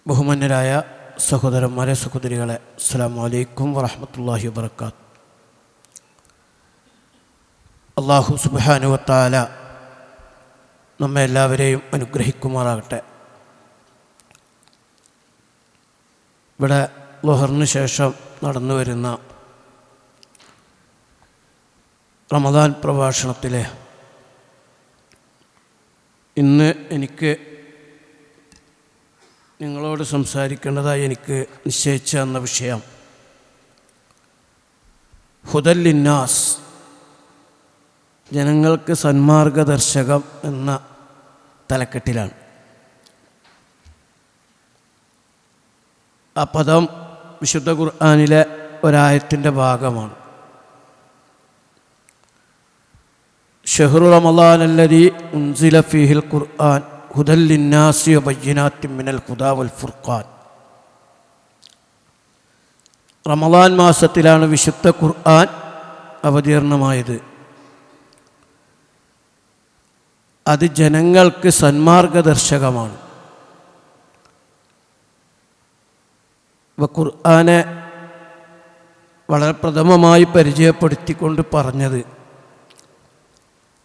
ബഹുമാന്യരായ സഹോദരന്മാരെ, സഹോദരികളെ, അസ്സലാമു അലൈക്കും വറഹ്മത്തുള്ളാഹി വബറകാത്ത്. അല്ലാഹു സുബ്ഹാനഹു വ തആല നമ്മെ എല്ലാവരെയും അനുഗ്രഹിക്കുമാറാകട്ടെ. ഇവിടെ ളുഹറിന് ശേഷം നടന്നു വരുന്ന റമദാൻ പ്രഭാഷണത്തിലെ ഇന്ന് എനിക്ക് നിങ്ങളോട് സംസാരിക്കേണ്ടതായി എനിക്ക് നിശ്ചയിച്ച എന്ന വിഷയം ഹുദൽ ലിന്നാസ്, ജനങ്ങൾക്ക് സന്മാർഗദർശകം എന്ന തലക്കെട്ടിലാണ്. ആ പദം വിശുദ്ധ ഖുർആനിലെ ഒരായത്തിൻ്റെ ഭാഗമാണ്. ഷഹ്റു റമളാൻ അല്ലദീ ഉൻസില ഫീഹിൽ ഖുർആൻ ഹുദൽ ലിന്നാസി വബയ്യിനാത്തിൻ മിനൽ ഹുദാ വൽ ഫുർഖാൻ. റമളാൻ മാസത്തിലാണ് വിശുദ്ധ ഖുർആൻ അവതീർണമായത്. അത് ജനങ്ങൾക്ക് സന്മാർഗദർശകമാണ്. ഖുർആനെ വളരെ പ്രഥമമായി പരിചയപ്പെടുത്തിക്കൊണ്ട് പറഞ്ഞത്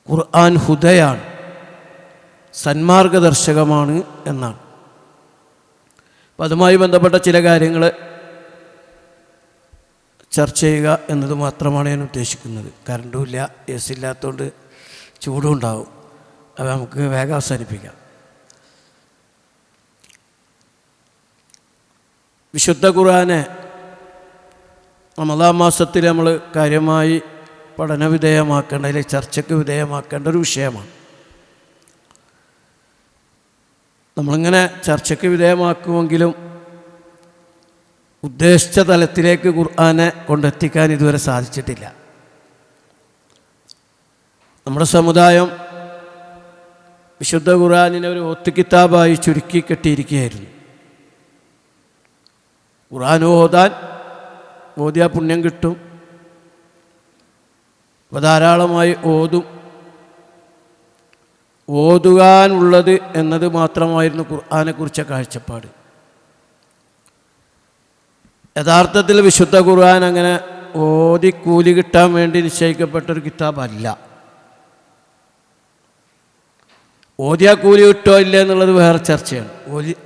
ഖുർആൻ ഹുദയാണ്, സന്മാർഗദർശകമാണ് എന്നാണ്. അപ്പം അതുമായി ബന്ധപ്പെട്ട ചില കാര്യങ്ങൾ ചർച്ച ചെയ്യുക എന്നത് മാത്രമാണ് ഞാൻ ഉദ്ദേശിക്കുന്നത്. കറണ്ടുമില്ല, എ സി ഇല്ലാത്തതുകൊണ്ട് ചൂടും ഉണ്ടാവും. അത് നമുക്ക് വേഗം അവസാനിപ്പിക്കാം. വിശുദ്ധ ഖുർആനെ റമളാൻ മാസത്തിൽ നമ്മൾ കാര്യമായി പഠന വിധേയമാക്കേണ്ട, അല്ലെങ്കിൽ ചർച്ചയ്ക്ക് വിധേയമാക്കേണ്ട ഒരു വിഷയമാണ്. നമ്മളിങ്ങനെ ചർച്ചയ്ക്ക് വിധേയമാക്കുമെങ്കിലും ഉദ്ദേശിച്ച തലത്തിലേക്ക് ഖുർആനെ കൊണ്ടെത്തിക്കാൻ ഇതുവരെ സാധിച്ചിട്ടില്ല. നമ്മുടെ സമുദായം വിശുദ്ധ ഖുർആനിനെ ഒരു ഒത്തു കിതാബായി ചുരുക്കി കെട്ടിയിരിക്കുകയായിരുന്നു. ഖുർആൻ ഓതിയാൽ പുണ്യം കിട്ടും, അപ്പോൾ ധാരാളമായി ഓതുവാനുള്ളത് എന്നത് മാത്രമായിരുന്നു ഖുർആനെക്കുറിച്ച കാഴ്ചപ്പാട്. യഥാർത്ഥത്തിൽ വിശുദ്ധ ഖുർആൻ അങ്ങനെ ഓതി കൂലി കിട്ടാൻ വേണ്ടി നിശ്ചയിക്കപ്പെട്ടൊരു കിതാബല്ല. ഓതിയാൽ കൂലി കിട്ടുമോ ഇല്ല എന്നുള്ളത് വേറെ ചർച്ചയാണ്.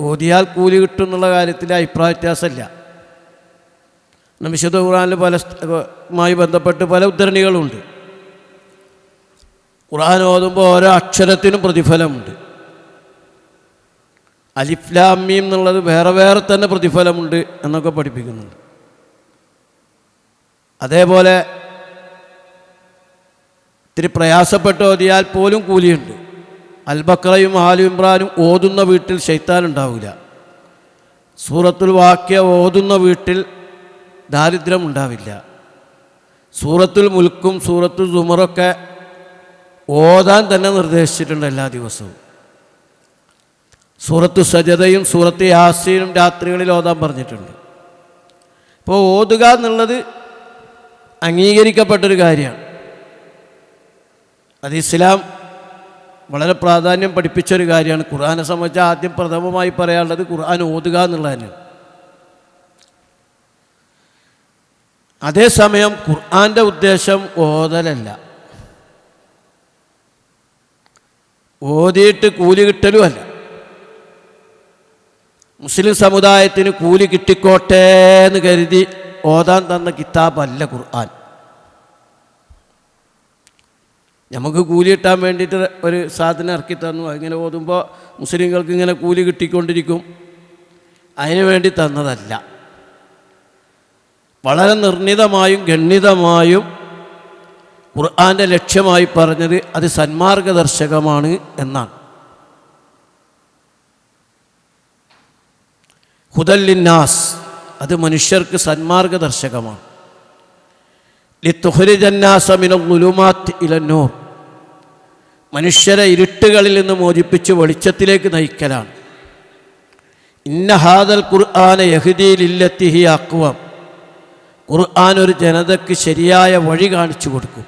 ഓതിയാൽ കൂലി കിട്ടും എന്നുള്ള കാര്യത്തിൽ അഭിപ്രായ വ്യത്യാസമില്ല. വിശുദ്ധ ഖുർആനിൽ പലമായി ബന്ധപ്പെട്ട് പല ഉദ്ധരണികളുണ്ട്. ഖുർആൻ ഓതുമ്പോൾ ഓരോ അക്ഷരത്തിനും പ്രതിഫലമുണ്ട്. അലിഫ് ലാം മീം എന്നുള്ളത് വേറെ വേറെ തന്നെ പ്രതിഫലമുണ്ട് എന്നൊക്കെ പഠിപ്പിക്കുന്നുണ്ട്. അതേപോലെ ഇത്തിരി പ്രയാസപ്പെട്ട് ഓതിയാൽ പോലും കൂലിയുണ്ട്. അൽ ബഖറയും ആലു ഇമ്രാനും ഓതുന്ന വീട്ടിൽ ശൈത്താൻ ഉണ്ടാവില്ല. സൂറത്തുൽ വാഖിയ ഓതുന്ന വീട്ടിൽ ദാരിദ്ര്യം ഉണ്ടാവില്ല. സൂറത്തുൽ മുൽക്കും സൂറത്തുൽ സുമറൊക്കെ ഓതാൻ തന്നെ നിർദ്ദേശിച്ചിട്ടുണ്ട് എല്ലാ ദിവസവും. സൂറത്തു സജദയും സൂറത്ത് യാസീനും രാത്രികളിൽ ഓതാൻ പറഞ്ഞിട്ടുണ്ട്. ഇപ്പോൾ ഓതുക എന്നുള്ളത് അംഗീകരിക്കപ്പെട്ടൊരു കാര്യമാണ്. അത് ഇസ്ലാം വളരെ പ്രാധാന്യം പഠിപ്പിച്ചൊരു കാര്യമാണ്. ഖുർആനെ സംബന്ധിച്ച് ആദ്യം പ്രഥമമായി പറയാനുള്ളത് ഖുർആൻ ഓതുക എന്നുള്ളതാണ്. അതേസമയം ഖുർആൻ്റെ ഉദ്ദേശം ഓതലല്ല, ഓതിയിട്ട് കൂലി കിട്ടലുമല്ല. മുസ്ലിം സമുദായത്തിന് കൂലി കിട്ടിക്കോട്ടെ എന്ന് കരുതി ഓതാൻ തന്ന കിതാബല്ല ഖുർആൻ. നമുക്ക് കൂലി കിട്ടാൻ വേണ്ടിയിട്ട് ഒരു സാധനം ഇറക്കി തന്നു, അങ്ങനെ ഓതുമ്പോൾ മുസ്ലിങ്ങൾക്ക് ഇങ്ങനെ കൂലി കിട്ടിക്കൊണ്ടിരിക്കും, അതിനു വേണ്ടി തന്നതല്ല. വളരെ നിർണിതമായും ഗണ്യതമായും ഖുർആൻ്റെ ലക്ഷ്യമായി പറഞ്ഞത് അത് സന്മാർഗദർശകമാണ് എന്നാണ്. ഹുദൽ ലിന്നാസ്, അത് മനുഷ്യർക്ക് സന്മാർഗദർശകമാണ്. ലിതുഖ്രിജന്നാസ മിനൽ ളുലുമാത്തി ഇലന്നൂർ, മനുഷ്യരെ ഇരുട്ടുകളിൽ നിന്ന് മോചിപ്പിച്ച് വെളിച്ചത്തിലേക്ക് നയിക്കലാണ്. ഇന്ന ഹാദൽ ഖുർആന യഹ്ദീ ലില്ലത്തി ഹിയ അഖ്വം, ഖുർആൻ ഒരു ജനതയ്ക്ക് ശരിയായ വഴി കാണിച്ചു കൊടുക്കും.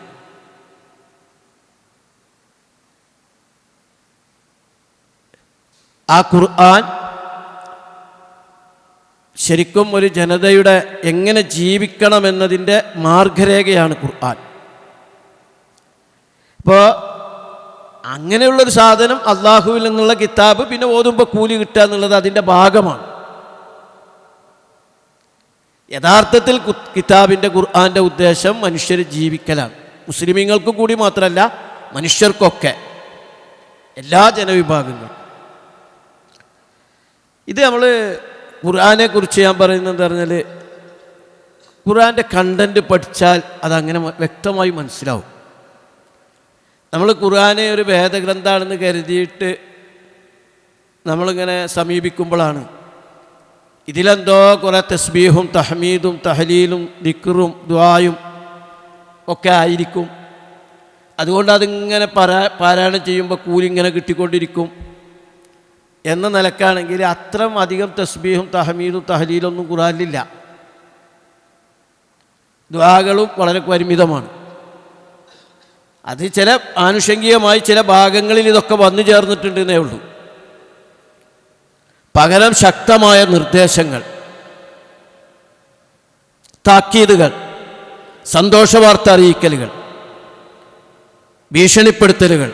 ആ ഖുർആൻ ശരിക്കും ഒരു ജനതയുടെ എങ്ങനെ ജീവിക്കണമെന്നതിൻ്റെ മാർഗരേഖയാണ് ഖുർആൻ. ഇപ്പോൾ അങ്ങനെയുള്ളൊരു സാധനം അള്ളാഹുവിൽ നിന്നുള്ള കിതാബ് പിന്നെ ഓതുമ്പോൾ കൂലി കിട്ടുക എന്നുള്ളത് അതിൻ്റെ ഭാഗമാണ്. യഥാർത്ഥത്തിൽ കിതാബിൻ്റെ ഖുർആൻ്റെ ഉദ്ദേശം മനുഷ്യർ ജീവിക്കലാണ്. മുസ്ലിമീങ്ങൾക്ക് കൂടി മാത്രമല്ല, മനുഷ്യർക്കൊക്കെ, എല്ലാ ജനവിഭാഗങ്ങളും. ഇത് നമ്മൾ ഖുർആനെ കുറിച്ച് ഞാൻ പറയുന്നത് പറഞ്ഞാൽ, ഖുർആൻ്റെ കണ്ടൻറ്റ് പഠിച്ചാൽ അതങ്ങനെ വ്യക്തമായി മനസ്സിലാവും. നമ്മൾ ഖുർആനെ ഒരു വേദഗ്രന്ഥമാണെന്ന് കരുതിയിട്ട് നമ്മളിങ്ങനെ സമീപിക്കുമ്പോഴാണ് ഇതിലെന്തോ കുറേ തസ്ബീഹും തഹ്മീദും തഹ്ലീലും ദിക്റും ദുആയും ഒക്കെ ആയിരിക്കും. അതുകൊണ്ട് അതിങ്ങനെ പാരായണം ചെയ്യുമ്പോൾ കൂലി ഇങ്ങനെ കിട്ടിക്കൊണ്ടിരിക്കും എന്ന നിലക്കാണെങ്കിൽ അത്രയും അധികം തസ്ബീഹും തഹ്മീദും തഹ്ലീലൊന്നും ഖുർആനിലില്ല. ദുആകളും വളരെ പരിമിതമാണ്. അത് ചില ആനുഷംഗികമായി ചില ഭാഗങ്ങളിൽ ഇതൊക്കെ വന്നു ചേർന്നിട്ടുണ്ടെന്നേ ഉള്ളൂ. പകരം ശക്തമായ നിർദ്ദേശങ്ങൾ, താക്കീതുകൾ, സന്തോഷവാർത്ത അറിയിക്കലുകൾ, ഭീഷണിപ്പെടുത്തലുകൾ,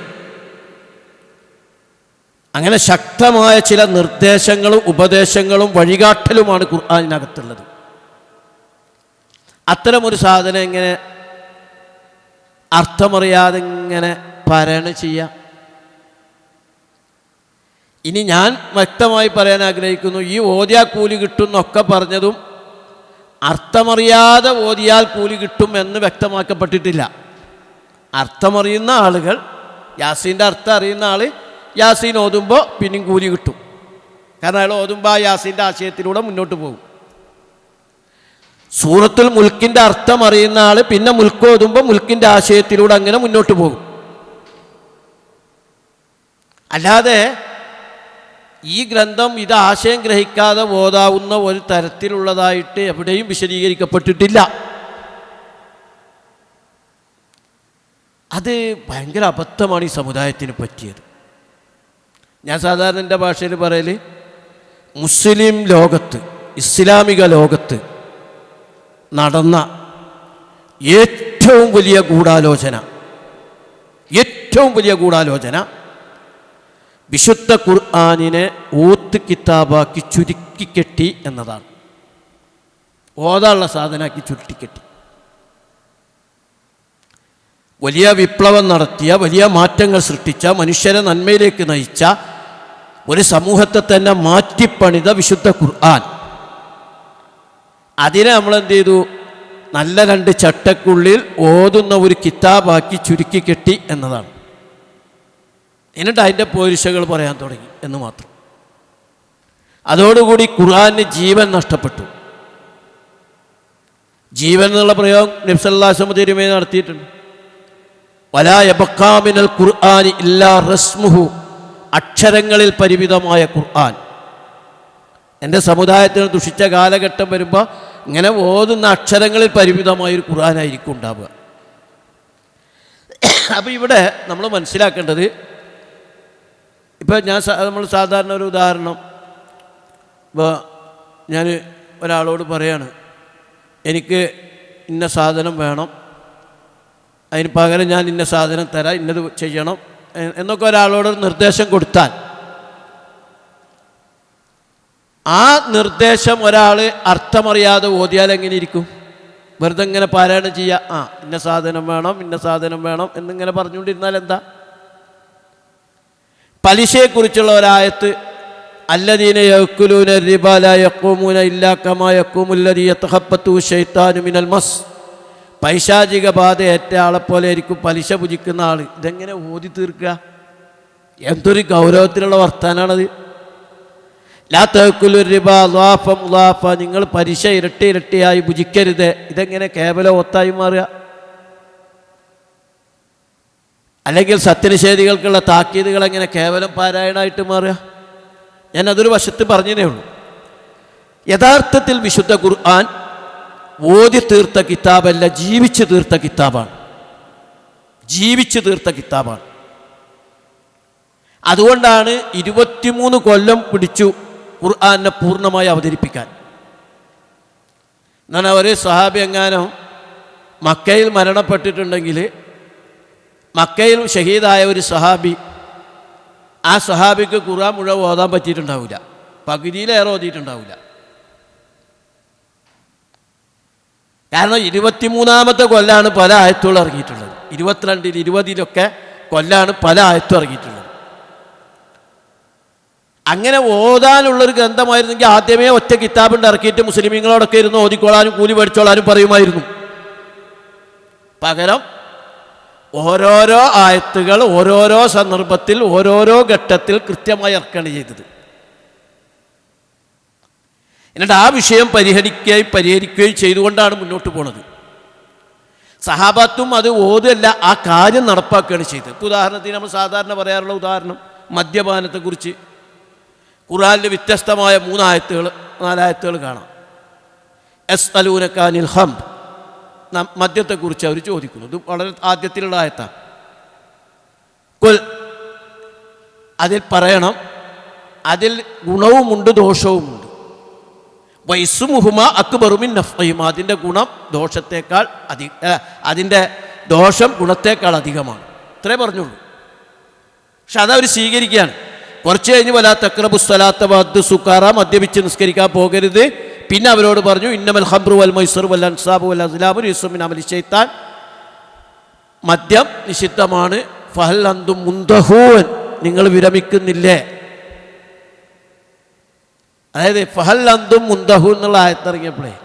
അങ്ങനെ ശക്തമായ ചില നിർദ്ദേശങ്ങളും ഉപദേശങ്ങളും വഴികാട്ടലുമാണ് ഖുർആനിനകത്തുള്ളത്. അത്തരമൊരു സാധനം ഇങ്ങനെ അർത്ഥമറിയാതെ ഇങ്ങനെ പാരായണം ചെയ്യുക. ഇനി ഞാൻ വ്യക്തമായി പറയാൻ ആഗ്രഹിക്കുന്നു, ഈ ഓതിയാൽ കൂലി കിട്ടും എന്നൊക്കെ പറഞ്ഞതും അർത്ഥമറിയാതെ ഓതിയാൽ കൂലി കിട്ടും എന്ന് വ്യക്തമാക്കപ്പെട്ടിട്ടില്ല. അർത്ഥമറിയുന്ന ആളുകൾ, യാസീൻ്റെ അർത്ഥം അറിയുന്ന ആൾ യാസീൻ ഓതുമ്പോൾ പിന്നെയും കൂലി കിട്ടും. കാരണം അയാൾ ഓതുമ്പോൾ ആ യാസീൻ്റെ ആശയത്തിലൂടെ മുന്നോട്ട് പോകും. സൂറത്തുൽ മുൽക്കിൻ്റെ അർത്ഥം അറിയുന്ന ആൾ പിന്നെ മുൽക്ക് ഓതുമ്പോൾ മുൽക്കിൻ്റെ ആശയത്തിലൂടെ അങ്ങനെ മുന്നോട്ട് പോകും. അല്ലാതെ ഈ ഗ്രന്ഥം ഇത് ആശയം ഗ്രഹിക്കാതെ ഓതാവുന്ന ഒരു തരത്തിലുള്ളതായിട്ട് എവിടെയും വിശദീകരിക്കപ്പെട്ടിട്ടില്ല. അത് ഭയങ്കര അബദ്ധമാണ് ഈ സമുദായത്തിന് പറ്റിയത്. ഞാൻ സാധാരണ എൻ്റെ ഭാഷയിൽ പറയൽ, മുസ്ലിം ലോകത്ത്, ഇസ്ലാമിക ലോകത്ത് നടന്ന ഏറ്റവും വലിയ ഗൂഢാലോചന വിശുദ്ധ ഖുർആനിനെ ഓത്ത് കിതാബാക്കി ചുരുക്കിക്കെട്ടി എന്നതാണ്. ഓതാനുള്ള സാധനമാക്കി ചുരുട്ടിക്കെട്ടി. വലിയ വിപ്ലവം നടത്തിയ, വലിയ മാറ്റങ്ങൾ സൃഷ്ടിച്ച, മനുഷ്യരെ നന്മയിലേക്ക് നയിച്ച ഒരു സമൂഹത്തെ തന്നെ മാറ്റിപ്പണിത വിശുദ്ധ ഖുർആൻ, അതിനെ നമ്മളെന്ത് ചെയ്തു? നല്ല 2 ചട്ടക്കുള്ളിൽ ഓതുന്ന ഒരു കിതാബാക്കി ചുരുക്കിക്കെട്ടി എന്നതാണ്. എന്നിട്ട് അതിൻ്റെ പോരിശകൾ പറയാൻ തുടങ്ങി എന്ന് മാത്രം. അതോടുകൂടി ഖുർആന് ജീവൻ നഷ്ടപ്പെട്ടു. ജീവൻ എന്നുള്ള പ്രയോഗം നബി സല്ലല്ലാഹു അലൈഹി വസല്ലം തിരുമേനി നടത്തിയിട്ടുണ്ട്. വലാ യബ്ഖാ മിനൽ ഖുർആനി ഇല്ലാ റസ്മുഹു, അക്ഷരങ്ങളിൽ പരിമിതമായ ഖുർആൻ. എൻ്റെ സമുദായത്തിന് ദുഷിച്ച കാലഘട്ടം വരുമ്പോൾ ഇങ്ങനെ ഓതുന്ന അക്ഷരങ്ങളിൽ പരിമിതമായൊരു ഖുർആനായിരിക്കും ഉണ്ടാവുക. അപ്പോൾ ഇവിടെ നമ്മൾ മനസ്സിലാക്കേണ്ടത്, ഇപ്പോൾ നമ്മൾ സാധാരണ ഒരു ഉദാഹരണം, ഇപ്പോൾ ഞാൻ ഒരാളോട് പറയാണ്, എനിക്ക് ഇന്ന സാധനം വേണം, അതിന് പകരം ഞാൻ ഇന്ന സാധനം തരാം, ഇന്നത് ചെയ്യണം എന്നൊക്കെ ഒരാളോട് നിർദ്ദേശം കൊടുത്താൽ, ആ നിർദ്ദേശം ഒരാൾ അർത്ഥമറിയാതെ ഓതിയാൽ എങ്ങനെ ഇരിക്കും? വെറുതെ ഇങ്ങനെ പാരായണം ചെയ്യുക, ഇന്ന സാധനം വേണം, ഇന്ന സാധനം വേണം എന്നിങ്ങനെ പറഞ്ഞുകൊണ്ടിരുന്നാൽ എന്താ? പലിശയെക്കുറിച്ചുള്ള ഒരായത്ത്, അല്ലദീന യഅ്കുലൂന റിബാ ലാ യഖൂമൂന ഇല്ലാ കമാ യഖൂമുല്ലദീ യതഖബ്ബതു ശൈത്താനു മിനൽ മസ്, പൈശാചിക ബാധ ഏറ്റ ആളെപ്പോലെ ആയിരിക്കും പലിശ പുജിക്കുന്ന ആൾ. ഇതെങ്ങനെ ഓതി തീർക്കുക? എന്തൊരു ഗൗരവത്തിലുള്ള വർത്താനാണത്. ലാ തഅ്കുലു റിബാ ളാഫ മുളാഫ, നിങ്ങൾ പലിശ ഇരട്ടിയായി ഭുജിക്കരുത്. ഇതെങ്ങനെ കേവലം ഒത്തായി മാറുക? അല്ലെങ്കിൽ സത്യനിഷേധികൾക്കുള്ള താക്കീതുകൾ എങ്ങനെ കേവലം പാരായണമായിട്ട് മാറുക? ഞാനതൊരു വശത്ത് പറഞ്ഞതേ ഉള്ളൂ. യഥാർത്ഥത്തിൽ വിശുദ്ധ ഖുർആൻ ഓതി തീർത്ത കിതാബല്ല, ജീവിച്ചു തീർത്ത കിതാബാണ്. അതുകൊണ്ടാണ് 23 കൊല്ലം പിടിച്ചു ഖുർആനെ പൂർണ്ണമായി അവതരിപ്പിക്കാൻ. എന്നാൽ ഒരു സ്വഹാബി എങ്ങാനും മക്കയിൽ മരണപ്പെട്ടിട്ടുണ്ടെങ്കിൽ, മക്കയിൽ ഷഹീദായ ഒരു സ്വഹാബി, ആ സ്വഹാബിക്ക് ഖുർആൻ മുഴുവൻ ഓതാൻ പറ്റിയിട്ടുണ്ടാവില്ല, പകുതിയിലേറെ ഓതിയിട്ടുണ്ടാവില്ല. കാരണം 23-ാമത്തെ കൊല്ലാണ് പല ആയത്തുകൾ ഇറങ്ങിയിട്ടുള്ളത്. 22, 20 കൊല്ലാണ് പല ആയത്തും ഇറങ്ങിയിട്ടുള്ളത്. അങ്ങനെ ഓതാനുള്ളൊരു ഗ്രന്ഥമായിരുന്നെങ്കിൽ ആദ്യമേ ഒറ്റ കിതാബുണ്ട് ഇറക്കിയിട്ട് മുസ്ലിമീങ്ങളോടൊക്കെ ഇരുന്ന് ഓതിക്കോളാനും കൂലി പഠിച്ചോളാനും പറയുമായിരുന്നു. പകരം ഓരോരോ ആയത്തുകൾ ഓരോരോ സന്ദർഭത്തിൽ ഓരോരോ ഘട്ടത്തിൽ കൃത്യമായി ഇറക്കുകയാണ് ചെയ്തത്. എന്നിട്ട് ആ വിഷയം പരിഹരിക്കുകയും ചെയ്തുകൊണ്ടാണ് മുന്നോട്ട് പോണത്. സഹാബത്തും അത് ഓതല്ല, ആ കാര്യം നടപ്പാക്കുകയാണ് ചെയ്തത്. ഇപ്പോൾ ഉദാഹരണത്തിന് നമ്മൾ സാധാരണ പറയാറുള്ള ഉദാഹരണം മദ്യപാനത്തെക്കുറിച്ച് ഖുർആനിൽ വ്യത്യസ്തമായ 4 ആയത്തുകൾ കാണാം. യസ്അലൂനക അനിൽ ഖംർ, മദ്യത്തെക്കുറിച്ച് അവർ ചോദിക്കുന്നു. ഇത് വളരെ ആദ്യത്തിലുള്ള ആയത്താണ്. ഖുൽ, അതിൽ പറയണം, അതിൽ ഗുണവുമുണ്ട് ദോഷവുമുണ്ട്. വൈസുമുഹുമ അക്ബറു മിൻ നഫ്ഇഹിമ, അതിൻ്റെ ഗുണം ദോഷത്തേക്കാൾ അതിൻ്റെ ദോഷം ഗുണത്തേക്കാൾ അധികമാണ്. ഇത്രേ പറഞ്ഞുള്ളൂ. പക്ഷെ അതവർ സ്വീകരിക്കുകയാണ്. കുറച്ച് കഴിഞ്ഞ് വലാ തഖ്റബു സ്വലാത്ത വഅദ്ദു സുക്കാറ, മദ്യപിച്ച് നിസ്കരിക്കാൻ പോകരുത്. പിന്നെ അവരോട് പറഞ്ഞു ഇന്നമൽ ഖംറു വൽ മൈസറു വൽ അൻസാബു വൽ അസ്ലാമു റിജ്സും മിൻ അമലി ശൈത്താൻ, മദ്യം നിഷിദ്ധമാണ്. ഫഹൽ അന്തും മുന്തഹൂൻ, നിങ്ങൾ വിരമിക്കുന്നില്ലേ? അതായത് ഫഹൽ അന്തും മുന്തഹു എന്നുള്ള ആയത്തിറങ്ങിയപ്പോഴേ,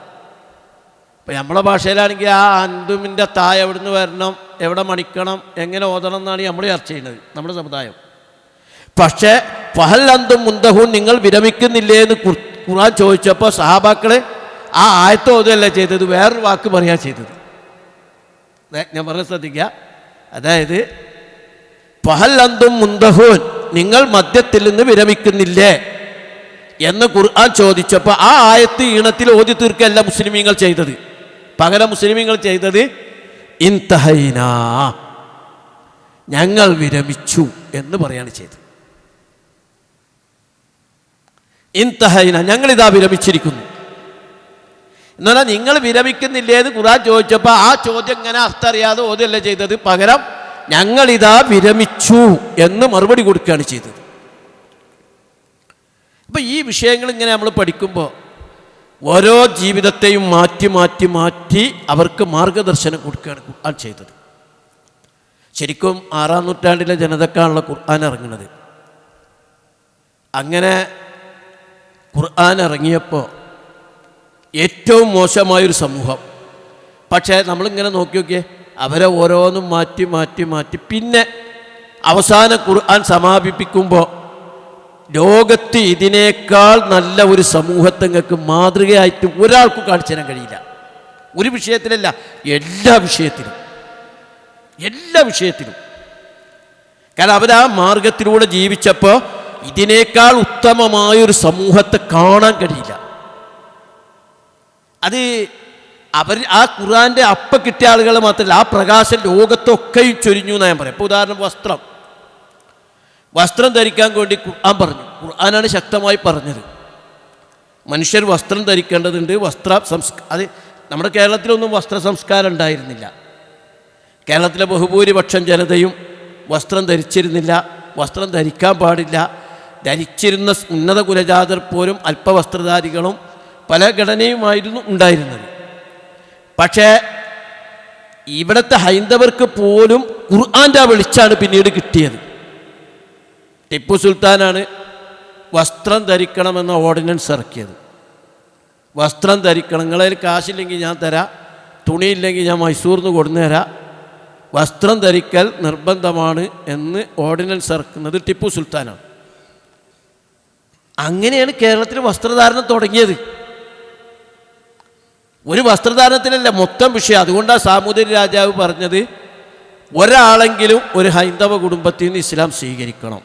ഇപ്പം നമ്മളെ ഭാഷയിലാണെങ്കിൽ ആ അന്തുമിൻ്റെ താഴെ എവിടുന്ന് വരണം, എവിടെ മണിക്കണം, എങ്ങനെ ഓതണം എന്നാണ് നമ്മൾ ചർച്ച ചെയ്യുന്നത് നമ്മുടെ സമുദായം. പക്ഷേ ഫഹൽ അന്തും മുന്തഹു, നിങ്ങൾ വിരമിക്കുന്നില്ലേ എന്ന് ഖുർആൻ ചോദിച്ചപ്പോൾ സഹാബാക്കളെ ആ ആയത്ത് ഓതുകയല്ല ചെയ്തത്, വേറൊരു വാക്ക് പറയുക ചെയ്തത്. ഞാൻ പറഞ്ഞത് ശ്രദ്ധിക്കുക. അതായത് ഫഹൽ അന്തും മുന്തഹൂൻ, നിങ്ങൾ മദ്യത്തിൽ നിന്ന് വിരമിക്കുന്നില്ലേ എന്ന് ഖുർആൻ ചോദിച്ചപ്പോൾ ആ ആയത്ത് ഈണത്തിൽ ഓതി തീർക്കല്ല മുസ്ലിമീങ്ങൾ ചെയ്തത്. പകരം മുസ്ലിമീങ്ങൾ ചെയ്തത് ഇൻതഹൈന, ഞങ്ങൾ വിരമിച്ചു എന്ന് പറയാണ് ചെയ്തത്. ഇൻതഹൈന, ഞങ്ങളിതാ വിരമിച്ചിരിക്കുന്നു. എന്നാൽ നിങ്ങൾ വിരമിക്കുന്നില്ലേ എന്ന് ഖുർആൻ ചോദിച്ചപ്പോൾ ആ ചോദ്യം ഇങ്ങനെ അർത്ഥം അറിയാതെ ഓതല്ല ചെയ്തത്. പകരം ഞങ്ങളിതാ വിരമിച്ചു എന്ന് മറുപടി കൊടുക്കുകയാണ് ചെയ്തത്. അപ്പം ഈ വിഷയങ്ങൾ ഇങ്ങനെ നമ്മൾ പഠിക്കുമ്പോൾ ഓരോ ജീവിതത്തെയും മാറ്റി മാറ്റി മാറ്റി അവർക്ക് മാർഗദർശനം കൊടുക്കുകയാണ് ഖുർആൻ ചെയ്തത്. ശരിക്കും 6-ാം നൂറ്റാണ്ടിലെ ജനതക്കാണുള്ള ഖുർആൻ ഇറങ്ങുന്നത്. അങ്ങനെ ഖുർആൻ ഇറങ്ങിയപ്പോൾ ഏറ്റവും മോശമായൊരു സമൂഹം. പക്ഷേ നമ്മളിങ്ങനെ നോക്കിയൊക്കെ അവരെ ഓരോന്നും മാറ്റി മാറ്റി മാറ്റി പിന്നെ അവസാന ഖുർആൻ സമാപിപ്പിക്കുമ്പോൾ ലോകത്ത് ഇതിനേക്കാൾ നല്ല ഒരു സമൂഹത്തെ നിങ്ങൾക്ക് മാതൃകയായിട്ട് ഒരാൾക്കും കാണിച്ചു തരാൻ കഴിയില്ല. ഒരു വിഷയത്തിലല്ല, എല്ലാ വിഷയത്തിലും. കാരണം അവരാ മാർഗത്തിലൂടെ ജീവിച്ചപ്പോൾ ഇതിനേക്കാൾ ഉത്തമമായൊരു സമൂഹത്തെ കാണാൻ കഴിയില്ല. അത് അവർ ആ ഖുർആൻ്റെ അപ്പം കിട്ടിയ ആളുകൾ മാത്രമല്ല, ആ പ്രകാശം ലോകത്തൊക്കെയും ചൊരിഞ്ഞു എന്നാണ് ഞാൻ പറയാം. ഇപ്പോൾ ഉദാഹരണം വസ്ത്രം ധരിക്കാൻ വേണ്ടി ഖുർആൻ പറഞ്ഞു. ഖുർആനാണ് ശക്തമായി പറഞ്ഞത്, മനുഷ്യർ വസ്ത്രം ധരിക്കേണ്ടതുണ്ട്. അത് നമ്മുടെ കേരളത്തിലൊന്നും വസ്ത്ര സംസ്കാരം ഉണ്ടായിരുന്നില്ല. കേരളത്തിലെ ബഹുഭൂരിപക്ഷം ജനതയും വസ്ത്രം ധരിച്ചിരുന്നില്ല, വസ്ത്രം ധരിക്കാൻ പാടില്ല. ധരിച്ചിരുന്ന ഉന്നത കുലജാതർ പോലും അല്പവസ്ത്രധാരികളും പല ഘടനയുമായിരുന്നു ഉണ്ടായിരുന്നത്. പക്ഷേ ഇവിടുത്തെ ഹൈന്ദവർക്ക് പോലും ഖുർആൻ്റെ വെളിച്ചാണ് പിന്നീട് കിട്ടിയത്. ടിപ്പു സുൽത്താനാണ് വസ്ത്രം ധരിക്കണമെന്ന ഓർഡിനൻസ് ഇറക്കിയത്. വസ്ത്രം ധരിക്കണം, നിങ്ങളതിൽ കാശില്ലെങ്കിൽ ഞാൻ തരാം, തുണിയില്ലെങ്കിൽ ഞാൻ മൈസൂറിൽ നിന്ന് കൊണ്ടു തരാം, വസ്ത്രം ധരിക്കൽ നിർബന്ധമാണ് എന്ന് ഓർഡിനൻസ് ഇറക്കുന്നത് ടിപ്പു സുൽത്താനാണ്. അങ്ങനെയാണ് കേരളത്തിൽ വസ്ത്രധാരണം തുടങ്ങിയത്. ഒരു വസ്ത്രധാരണത്തിലല്ല, മൊത്തം വിഷയം. അതുകൊണ്ടാണ് സാമൂതിരി രാജാവ് പറഞ്ഞത് ഒരാളെങ്കിലും ഒരു ഹൈന്ദവ കുടുംബത്തിൽ നിന്ന് ഇസ്ലാം സ്വീകരിക്കണം.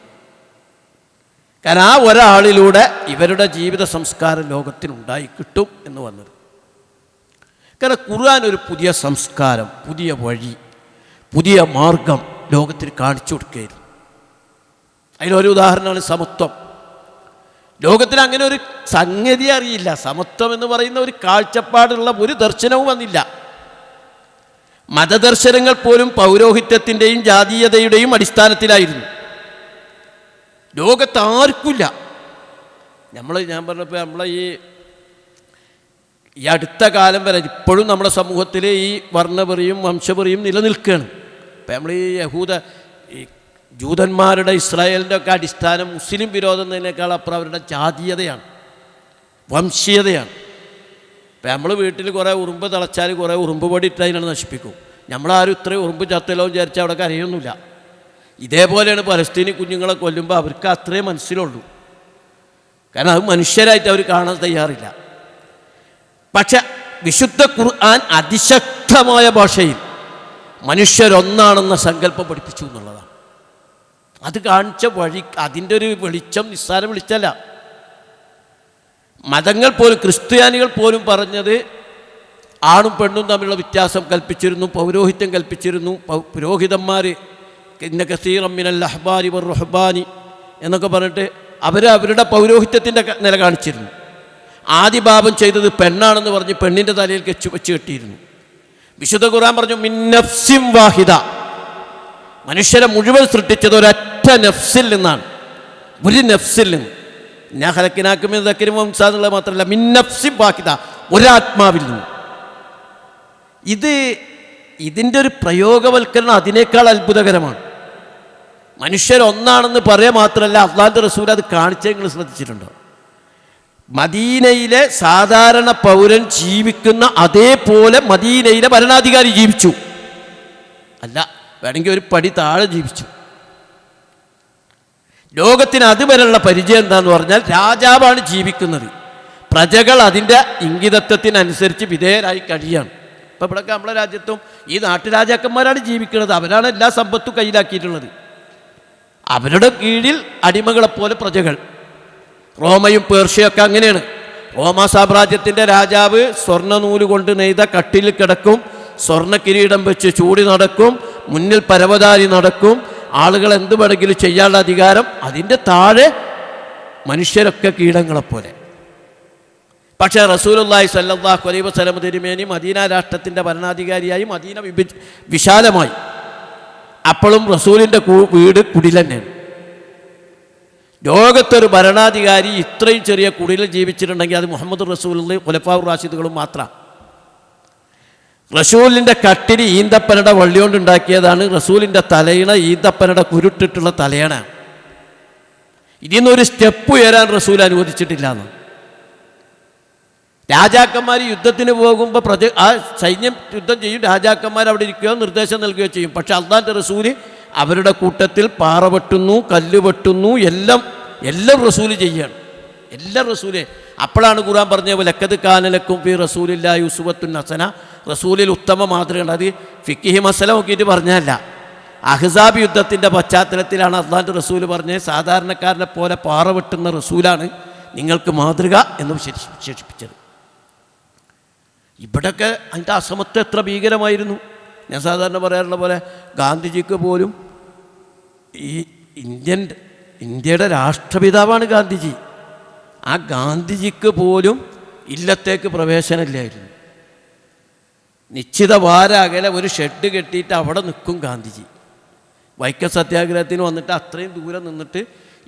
കാരണം ആ ഒരാളിലൂടെ ഇവരുടെ ജീവിത സംസ്കാരം ലോകത്തിനുണ്ടായി കിട്ടും എന്ന് വന്നത്. കാരണം ഖുർആൻ ഒരു പുതിയ സംസ്കാരം, പുതിയ വഴി, പുതിയ മാർഗം ലോകത്തിന് കാണിച്ചു കൊടുക്കുകയായിരുന്നു. അതിലൊരു ഉദാഹരണമാണ് സമത്വം. ലോകത്തിന് അങ്ങനെ ഒരു സംഗതി അറിയില്ല. സമത്വം എന്ന് പറയുന്ന ഒരു കാഴ്ചപ്പാടുള്ള ഒരു ദർശനവും വന്നില്ല. മതദർശനങ്ങൾ പോലും പൗരോഹിത്യത്തിൻ്റെയും ജാതീയതയുടെയും അടിസ്ഥാനത്തിലായിരുന്നു. ലോകത്താർക്കില്ല. ഞാൻ പറഞ്ഞപ്പോൾ നമ്മളെ ഈ അടുത്ത കാലം വരെ ഇപ്പോഴും നമ്മുടെ സമൂഹത്തിൽ ഈ വർണ്ണപെറിയും വംശപെറിയും നിലനിൽക്കുകയാണ്. ഇപ്പം നമ്മൾ ഈ ജൂതന്മാരുടെ ഇസ്രായേലിൻ്റെ ഒക്കെ അടിസ്ഥാനം മുസ്ലിം വിരോധം എന്നതിനേക്കാൾ അപ്പുറം അവരുടെ ജാതീയതയാണ്, വംശീയതയാണ്. ഇപ്പം നമ്മൾ വീട്ടിൽ കുറേ ഉറുമ്പ് തിളച്ചാൽ കുറേ ഉറുമ്പ് പൊടി ഇട്ട് അതിനാണ് നശിപ്പിക്കും. നമ്മളാരും ഇത്രയും ഉറുമ്പ് ചത്തലോ വിചാരിച്ചാൽ അവിടെ കരയൊന്നുമില്ല. ഇതേപോലെയാണ് പലസ്തീനി കുഞ്ഞുങ്ങളെ കൊല്ലുമ്പോൾ അവർക്ക് അത്രേ മനസ്സിലുള്ളൂ. കാരണം അത് മനുഷ്യരായിട്ട് അവർ കാണാൻ തയ്യാറില്ല. പക്ഷെ വിശുദ്ധ ഖുർആൻ അതിശക്തമായ ഭാഷയിൽ മനുഷ്യരൊന്നാണെന്ന സങ്കല്പം പഠിപ്പിച്ചു എന്നുള്ളതാണ്. അത് കാണിച്ച വഴി, അതിൻ്റെ ഒരു വെളിച്ചം നിസ്സാര വെളിച്ചമല്ല. മതങ്ങൾ പോലും, ക്രിസ്ത്യാനികൾ പോലും പറഞ്ഞത് ആണും പെണ്ണും തമ്മിലുള്ള വ്യത്യാസം കൽപ്പിച്ചിരുന്നു, പൗരോഹിത്യം കൽപ്പിച്ചിരുന്നു. പുരോഹിതന്മാർ ഇന്ന കസീറൻ മിനൽ അഹ്ബാരി വർ റുഹ്ബാനി എന്നൊക്കെ പറഞ്ഞിട്ട് അവരുടെ പൗരോഹിത്യത്തിൻ്റെ നില കാണിച്ചിരുന്നു. ആദ്യ പാപം ചെയ്തത് പെണ്ണാണെന്ന് പറഞ്ഞ് പെണ്ണിൻ്റെ തലയിൽ വെച്ച് കെട്ടിയിരുന്നു. വിശുദ്ധ ഖുർആൻ പറഞ്ഞു മിൻ നഫ്സിൻ വാഹിദ, മനുഷ്യരെ മുഴുവൻ സൃഷ്ടിച്ചത് ഒരൊറ്റ നഫ്സിൽ നിന്നാണ്, ഒരു നഫ്സിൽ നിന്ന്. ഞാൻ ഹലക്കിനാക്കും ദക്കരിം വംസാ എന്നുള്ളത് മാത്രമല്ല, മിൻ നഫ്സിൻ വാഹിദ, ഒരാത്മാവിൽ നിന്ന്. ഇതിൻ്റെ ഒരു പ്രയോഗവൽക്കരണം അതിനേക്കാൾ അത്ഭുതകരമാണ്. മനുഷ്യരൊന്നാണെന്ന് പറയുക മാത്രമല്ല, അള്ളാഹുവിൻ്റെ റസൂൽ അത് കാണിച്ചേ നിങ്ങൾ ശ്രദ്ധിച്ചിട്ടുണ്ടോ? മദീനയിലെ സാധാരണ പൗരൻ ജീവിക്കുന്ന അതേപോലെ മദീനയിലെ ഭരണാധികാരി ജീവിച്ചു. അല്ല, വേണമെങ്കിൽ ഒരു പടി താഴെ ജീവിച്ചു. ലോകത്തിന് അതുവരെയുള്ള പരിചയം എന്താന്ന് പറഞ്ഞാൽ രാജാവാണ് ജീവിക്കുന്നത്, പ്രജകൾ അതിൻ്റെ ഇംഗിതത്വത്തിനനുസരിച്ച് വിധേയരായി കഴിയാണ്. ഇപ്പം ഇവിടെയൊക്കെ നമ്മളെ രാജ്യത്തും ഈ നാട്ടുരാജാക്കന്മാരാണ് ജീവിക്കുന്നത്. അവരാണ് എല്ലാ സമ്പത്തും കയ്യിലാക്കിയിട്ടുള്ളത്. അവരുടെ കീഴിൽ അടിമകളെപ്പോലെ പ്രജകൾ. റോമയും പേർഷ്യയൊക്കെ അങ്ങനെയാണ്. റോമാ സാമ്രാജ്യത്തിൻ്റെ രാജാവ് സ്വർണ്ണ നൂല് കൊണ്ട് നെയ്ത കട്ടിൽ കിടക്കും, സ്വർണ്ണ കിരീടം വെച്ച് ചൂടി നടക്കും, മുന്നിൽ പരവതാരി നടക്കും, ആളുകൾ എന്ത് വേണമെങ്കിലും ചെയ്യാനുള്ള അധികാരം. അതിൻ്റെ താഴെ മനുഷ്യരൊക്കെ കീടങ്ങളെപ്പോലെ. പക്ഷേ റസൂലുള്ളാഹി സ്വല്ലല്ലാഹു അലൈഹി വസല്ലം തിരുമേനി മദീന രാഷ്ട്രത്തിൻ്റെ ഭരണാധികാരിയായി, മദീന വിശാലമായി. അപ്പോഴും റസൂലിൻ്റെ വീട് കുടിൽ തന്നെയാണ്. ലോകത്തൊരു ഭരണാധികാരി ഇത്രയും ചെറിയ കുടിലിൽ ജീവിച്ചിട്ടുണ്ടെങ്കിൽ അത് മുഹമ്മദ് റസൂലുള്ളാഹി ഖുലഫാഉർ റാഷിദുകളും മാത്രം. റസൂലിൻ്റെ കട്ടിന് ഈന്തപ്പനയുടെ വള്ളി കൊണ്ടുണ്ടാക്കിയതാണ്. റസൂലിൻ്റെ തലയിണ ഈന്തപ്പനയുടെ കുരുട്ടിട്ടുള്ള തലയണ. ഇതിന്നൊരു സ്റ്റെപ്പ് ഉയരാൻ റസൂൽ അനുവദിച്ചിട്ടില്ല എന്ന്. രാജാക്കന്മാർ യുദ്ധത്തിന് പോകുമ്പോൾ ആ സൈന്യം യുദ്ധം ചെയ്യും, രാജാക്കന്മാർ അവിടെ ഇരിക്കുകയോ നിർദ്ദേശം നൽകുകയോ ചെയ്യും. പക്ഷെ അള്ളാഹുവിൻ്റെ റസൂല് അവരുടെ കൂട്ടത്തിൽ പാറ വെട്ടുന്നു, കല്ല് വെട്ടുന്നു, എല്ലാം റസൂല് ചെയ്യാണ്. എല്ലാം റസൂല്. അപ്പോഴാണ് ഖുർആൻ പറഞ്ഞ ലഖദ് കാന ലക്കും ഫീ റസൂലില്ലാഹി ഉസ്വത്തുൻ ഹസന, റസൂലിൽ ഉത്തമ മാതൃകയുണ്ട്. അത് ഫിഖ്ഹി മസല നോക്കിയിട്ട് പറഞ്ഞല്ല, അഹ്സാബ് യുദ്ധത്തിൻ്റെ പശ്ചാത്തലത്തിലാണ് അള്ളാഹുവിൻ്റെ റസൂല് പറഞ്ഞത് സാധാരണക്കാരനെ പോലെ പാറ വെട്ടുന്ന റസൂലാണ് നിങ്ങൾക്ക് മാതൃക എന്ന് വിശേഷിപ്പിച്ചത്. ഇവിടെയൊക്കെ അതിൻ്റെ അസമത്വം എത്ര ഭീകരമായിരുന്നു. ഞാൻ സാധാരണ പറയാറുള്ള പോലെ ഗാന്ധിജിക്ക് പോലും ഈ ഇന്ത്യയുടെ രാഷ്ട്രപിതാവാണ് ഗാന്ധിജി. ആ ഗാന്ധിജിക്ക് പോലും ഇല്ലത്തേക്ക് പ്രവേശനമില്ലായിരുന്നു. നിശ്ചിത വാരാകലെ ഒരു ഷെഡ് കെട്ടിയിട്ട് അവിടെ നിൽക്കും ഗാന്ധിജി. വൈക്കം സത്യാഗ്രഹത്തിന് വന്നിട്ട് അത്രയും ദൂരം നിന്നിട്ട്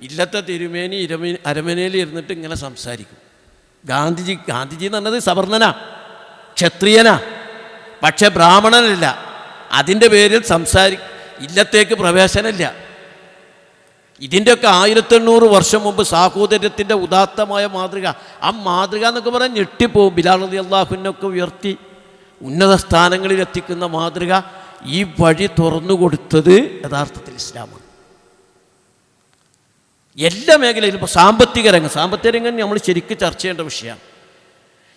ഇല്ലത്തെ തിരുമേനി അരമനയിൽ ഇരുന്നിട്ട് ഇങ്ങനെ സംസാരിക്കും. ഗാന്ധിജി എന്ന് പറഞ്ഞത് സവർണനാ, ക്ഷത്രിയനാ, പക്ഷെ ബ്രാഹ്മണനല്ല. അതിൻ്റെ പേരിൽ ഇല്ലത്തേക്ക് പ്രവേശനമില്ല. ഇതിൻ്റെയൊക്കെ 1800 വർഷം മുമ്പ് സാഹോദര്യത്തിൻ്റെ ഉദാത്തമായ മാതൃക. ആ മാതൃക എന്നൊക്കെ പറയാൻ ഞെട്ടിപ്പോവും. ബിലാൽ റളിയല്ലാഹു അൻഹുവിനൊക്കെ ഉയർത്തി ഉന്നത സ്ഥാനങ്ങളിലെത്തിക്കുന്ന മാതൃക. ഈ വഴി തുറന്നു കൊടുത്തത് യഥാർത്ഥത്തിൽ ഇസ്ലാമാണ്. എല്ലാ മേഖലയിലും. ഇപ്പോൾ സാമ്പത്തിക രംഗം നമ്മൾ ശരിക്കും ചർച്ച ചെയ്യേണ്ട വിഷയമാണ്.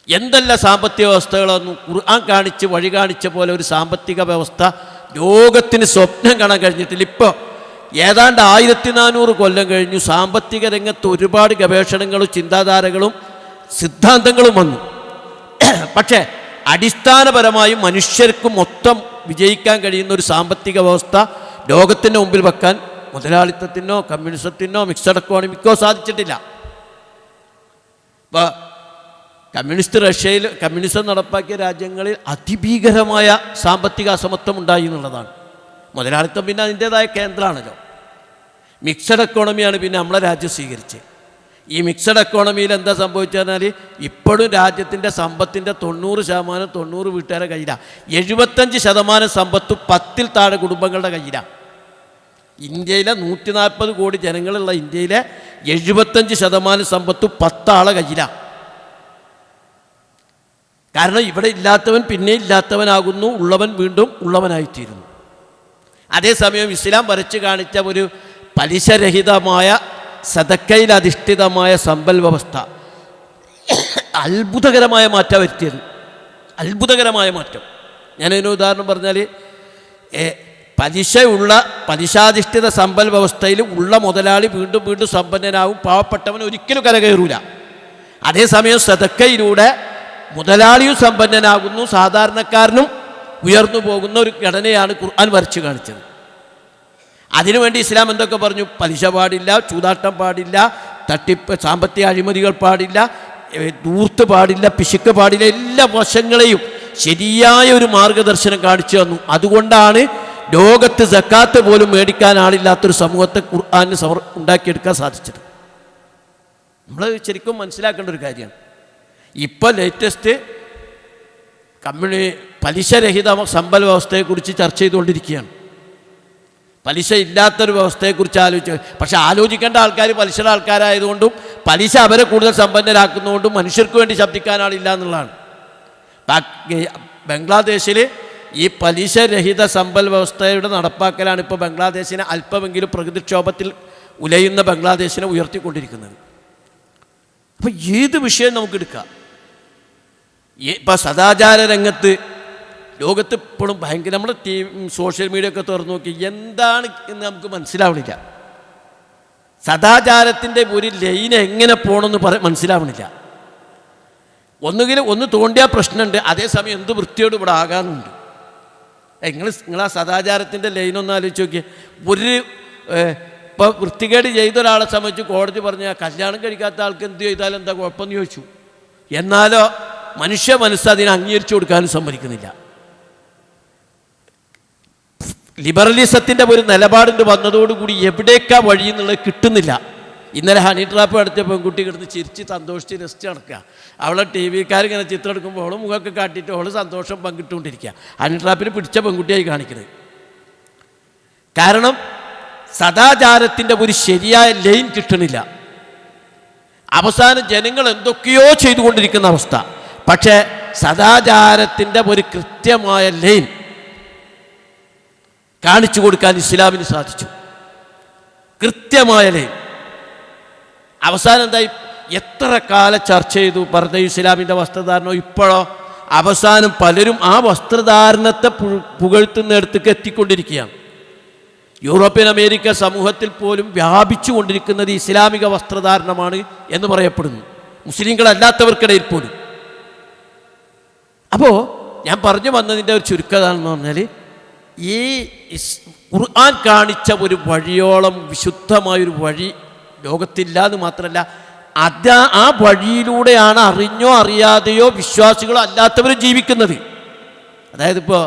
എന്തെല്ലാം സാമ്പത്തിക വ്യവസ്ഥകളൊന്നും ഖുർആൻ കാണിച്ച് വഴി കാണിച്ച പോലെ ഒരു സാമ്പത്തിക വ്യവസ്ഥ ലോകത്തിന് സ്വപ്നം കാണാൻ കഴിഞ്ഞിട്ടില്ല. ഇപ്പോൾ ഏതാണ്ട് 1400 കൊല്ലം കഴിഞ്ഞു. സാമ്പത്തിക രംഗത്ത് ഒരുപാട് ഗവേഷണങ്ങളും ചിന്താധാരകളും സിദ്ധാന്തങ്ങളും വന്നു. പക്ഷേ അടിസ്ഥാനപരമായി മനുഷ്യർക്ക് മൊത്തം വിജയിക്കാൻ കഴിയുന്ന ഒരു സാമ്പത്തിക വ്യവസ്ഥ ലോകത്തിൻ്റെ മുമ്പിൽ വെക്കാൻ മുതലാളിത്തത്തിനോ കമ്മ്യൂണിസത്തിനോ മിക്സഡ് എക്കോണമിക്കോ സാധിച്ചിട്ടില്ല. ഇപ്പോൾ കമ്മ്യൂണിസം നടപ്പാക്കിയ രാജ്യങ്ങളിൽ അതിഭീകരമായ സാമ്പത്തിക അസമത്വം ഉണ്ടായി എന്നുള്ളതാണ്. മുതലാളിത്തം പിന്നെ അതിൻ്റേതായ കേന്ദ്രമാണല്ലോ. മിക്സഡ് എക്കോണമിയാണ് പിന്നെ നമ്മളെ രാജ്യം സ്വീകരിച്ചത്. ഈ മിക്സഡ് എക്കോണമിയിൽ എന്താ സംഭവിച്ചാൽ ഇപ്പോഴും രാജ്യത്തിൻ്റെ സമ്പത്തിൻ്റെ 90% വീട്ടുകാരുടെ കയ്യിലാണ്. 75% സമ്പത്ത് 10-ൽ താഴെ കുടുംബങ്ങളുടെ കയ്യിലാണ്. ഇന്ത്യയിലെ 140 കോടി ജനങ്ങളുള്ള ഇന്ത്യയിലെ 75% സമ്പത്ത് 10 ആളെ കയ്യിലാണ്. കാരണം ഇവിടെ ഇല്ലാത്തവൻ പിന്നെ ഇല്ലാത്തവനാകുന്നു, ഉള്ളവൻ വീണ്ടും ഉള്ളവനായിത്തീരുന്നു. അതേസമയം ഇസ്ലാം വരച്ച് കാണിച്ച ഒരു പലിശരഹിതമായ സദക്കയിലധിഷ്ഠിതമായ സമ്പൽ വ്യവസ്ഥ അത്ഭുതകരമായ മാറ്റം വരുത്തിയത്. അത്ഭുതകരമായ മാറ്റം. ഞാനതിന് ഉദാഹരണം പറഞ്ഞാൽ, പലിശാധിഷ്ഠിത സമ്പൽ വ്യവസ്ഥയിൽ ഉള്ള മുതലാളി വീണ്ടും വീണ്ടും സമ്പന്നനാവും, പാവപ്പെട്ടവൻ ഒരിക്കലും കരകയറൂല. അതേസമയം സദക്കയിലൂടെ മുതലാളിയും സമ്പന്നനാകുന്നു, സാധാരണക്കാരനും ഉയർന്നു പോകുന്ന ഒരു ഘടനയാണ് ഖുർആൻ വരച്ച് കാണിച്ചത്. അതിനുവേണ്ടി ഇസ്ലാം എന്തൊക്കെ പറഞ്ഞു? പലിശ പാടില്ല, ചൂതാട്ടം പാടില്ല, തട്ടിപ്പ്, സാമ്പത്തിക അഴിമതികൾ പാടില്ല, ദൂർത്ത് പാടില്ല, പിശുക്ക് പാടില്ല, എല്ലാ വശങ്ങളെയും ശരിയായ ഒരു മാർഗദർശനം കാണിച്ചു തന്നു. അതുകൊണ്ടാണ് ലോകത്ത് സക്കാത്ത് പോലും മേടിക്കാൻ ആളില്ലാത്തൊരു സമൂഹത്തെ ഖുർആന് ഉണ്ടാക്കിയെടുക്കാൻ സാധിച്ചത്. നമ്മൾ ശരിക്കും മനസ്സിലാക്കേണ്ട ഒരു കാര്യമാണ്. ഇപ്പോൾ ലേറ്റസ്റ്റ് പലിശരഹിത സമ്പൽ വ്യവസ്ഥയെക്കുറിച്ച് ചർച്ച ചെയ്തുകൊണ്ടിരിക്കുകയാണ്. പലിശ ഇല്ലാത്തൊരു വ്യവസ്ഥയെക്കുറിച്ച് പക്ഷെ ആലോചിക്കേണ്ട ആൾക്കാർ പലിശയുടെ ആൾക്കാരായതുകൊണ്ടും പലിശ അവരെ കൂടുതൽ സമ്പന്നരാക്കുന്നതുകൊണ്ടും മനുഷ്യർക്ക് വേണ്ടി ശബ്ദിക്കാൻ ആളില്ല എന്നുള്ളതാണ്. ബംഗ്ലാദേശിൽ ഈ പലിശരഹിത സമ്പൽ വ്യവസ്ഥയുടെ നടപ്പാക്കലാണ് ഇപ്പോൾ ബംഗ്ലാദേശിനെ അല്പമെങ്കിലും പ്രകൃതിക്ഷോഭത്തിൽ ഉലയുന്ന ബംഗ്ലാദേശിനെ ഉയർത്തിക്കൊണ്ടിരിക്കുന്നത്. അപ്പോൾ ഏത് വിഷയം നമുക്കെടുക്കാം. ഇപ്പോൾ സദാചാര രംഗത്ത് ലോകത്ത് ഇപ്പോഴും ഭയങ്കര, നമ്മുടെ സോഷ്യൽ മീഡിയ ഒക്കെ തുറന്നു നോക്കി എന്താണ് എന്ന് നമുക്ക് മനസ്സിലാവണില്ല. സദാചാരത്തിൻ്റെ ഒരു ലൈൻ എങ്ങനെ പോകണമെന്ന് മനസ്സിലാവണില്ല. ഒന്നുകിൽ ഒന്ന് തോണ്ടിയാൽ പ്രശ്നമുണ്ട്, അതേസമയം എന്ത് വൃത്തിയോട് ഇവിടെ ആകാനുണ്ട്. നിങ്ങൾ ആ സദാചാരത്തിൻ്റെ ലൈനൊന്നും ആലോചിച്ച് നോക്കിയാൽ, ഇപ്പോൾ വൃത്തികേട് ചെയ്ത ഒരാളെ സംബന്ധിച്ച് കോടതി പറഞ്ഞാൽ കല്യാണം കഴിക്കാത്ത ആൾക്ക് എന്ത് ചെയ്താലും എന്താ കുഴപ്പമെന്ന് ചോദിച്ചു. എന്നാലോ മനുഷ്യ മനസ്സ് അതിനെ അംഗീകരിച്ചു കൊടുക്കാനും സമ്മതിക്കുന്നില്ല. ലിബറലിസത്തിൻ്റെ ഒരു നിലപാടിൻ്റെ വന്നതോടുകൂടി എവിടേക്കാ വഴി എന്നുള്ളത് കിട്ടുന്നില്ല. ഇന്നലെ ഹണി ട്രാപ്പ് നടത്തിയ പെൺകുട്ടി കിടന്ന് ചിരിച്ച് സന്തോഷിച്ച് രസിച്ച് നടക്കുക. അവളെ ടി വിക്കാരിങ്ങനെ ചിത്രം എടുക്കുമ്പോൾ അവൾ മുഖമൊക്കെ കാട്ടിയിട്ട് അവൾ സന്തോഷം പങ്കിട്ടുകൊണ്ടിരിക്കുക. ഹണി ട്രാപ്പിന് പിടിച്ച പെൺകുട്ടിയായി കാണിക്കുന്നത്. കാരണം സദാചാരത്തിൻ്റെ ഒരു ശരിയായ ലൈൻ കിട്ടണില്ല. അവസാനം ജനങ്ങൾ എന്തൊക്കെയോ ചെയ്തുകൊണ്ടിരിക്കുന്ന അവസ്ഥ. പക്ഷേ സദാചാരത്തിൻ്റെ ഒരു കൃത്യമായ ലൈൻ കാണിച്ചു കൊടുക്കാൻ ഇസ്ലാമിന് സാധിച്ചു. കൃത്യമായ ലൈൻ. അവസാനം എന്തായി? എത്ര കാലം ചർച്ച ചെയ്തു പറഞ്ഞ ഇസ്ലാമിൻ്റെ വസ്ത്രധാരണം. ഇപ്പോഴോ അവസാനം പലരും ആ വസ്ത്രധാരണത്തെ പുകഴ്ത്തുന്നിടത്തേക്ക് എത്തിക്കൊണ്ടിരിക്കുകയാണ്. യൂറോപ്യൻ അമേരിക്ക സമൂഹത്തിൽ പോലും വ്യാപിച്ചു കൊണ്ടിരിക്കുന്നത് ഇസ്ലാമിക വസ്ത്രധാരണമാണ് എന്ന് പറയപ്പെടുന്നു, മുസ്ലിങ്ങളല്ലാത്തവർക്കിടയിൽ പോലും. അപ്പോൾ ഞാൻ പറഞ്ഞു വന്നതിൻ്റെ ഒരു ചുരുക്കതാണെന്ന് പറഞ്ഞാൽ, ഈ ഖുർആൻ കാണിച്ച ഒരു വഴിയോളം വിശുദ്ധമായൊരു വഴി ലോകത്തില്ല എന്ന് മാത്രമല്ല, ആ വഴിയിലൂടെയാണ് അറിഞ്ഞോ അറിയാതെയോ വിശ്വാസികളോ അല്ലാത്തവരും ജീവിക്കുന്നത്. അതായത് ഇപ്പോൾ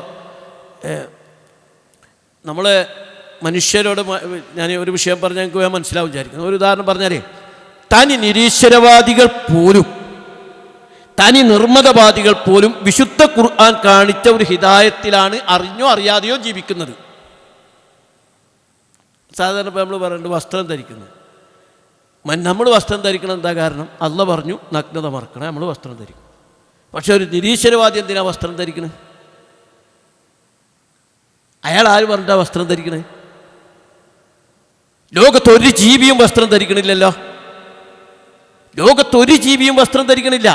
നമ്മൾ മനുഷ്യരോട് ഞാൻ ഒരു വിഷയം പറഞ്ഞാൽ എനിക്ക് മനസ്സിലാവും വിചാരിക്കുന്നു. ഒരു ഉദാഹരണം പറഞ്ഞാൽ, തനി നിരീശ്വരവാദികൾ പോലും, തനി നിർമ്മതവാദികൾ പോലും വിശുദ്ധ ഖുർആൻ കാണിച്ച ഒരു ഹിദായത്തിലാണ് അറിഞ്ഞോ അറിയാതെയോ ജീവിക്കുന്നത്. സാധാരണ ഇപ്പോൾ നമ്മൾ പറയുന്നുണ്ട് വസ്ത്രം ധരിക്കുന്നത്. നമ്മൾ വസ്ത്രം ധരിക്കണം എന്താ കാരണം? അള്ളാഹ് പറഞ്ഞു നഗ്നത മറക്കണം, നമ്മൾ വസ്ത്രം ധരിക്കും. പക്ഷെ ഒരു നിരീശ്വരവാദി എന്തിനാ വസ്ത്രം ധരിക്കണേ? അയാൾ ആര് പറഞ്ഞിട്ടാ വസ്ത്രം ധരിക്കണേ? ലോകത്തൊരു ജീവിയും വസ്ത്രം ധരിക്കണില്ലല്ലോ. ലോകത്തൊരു ജീവിയും വസ്ത്രം ധരിക്കണില്ല.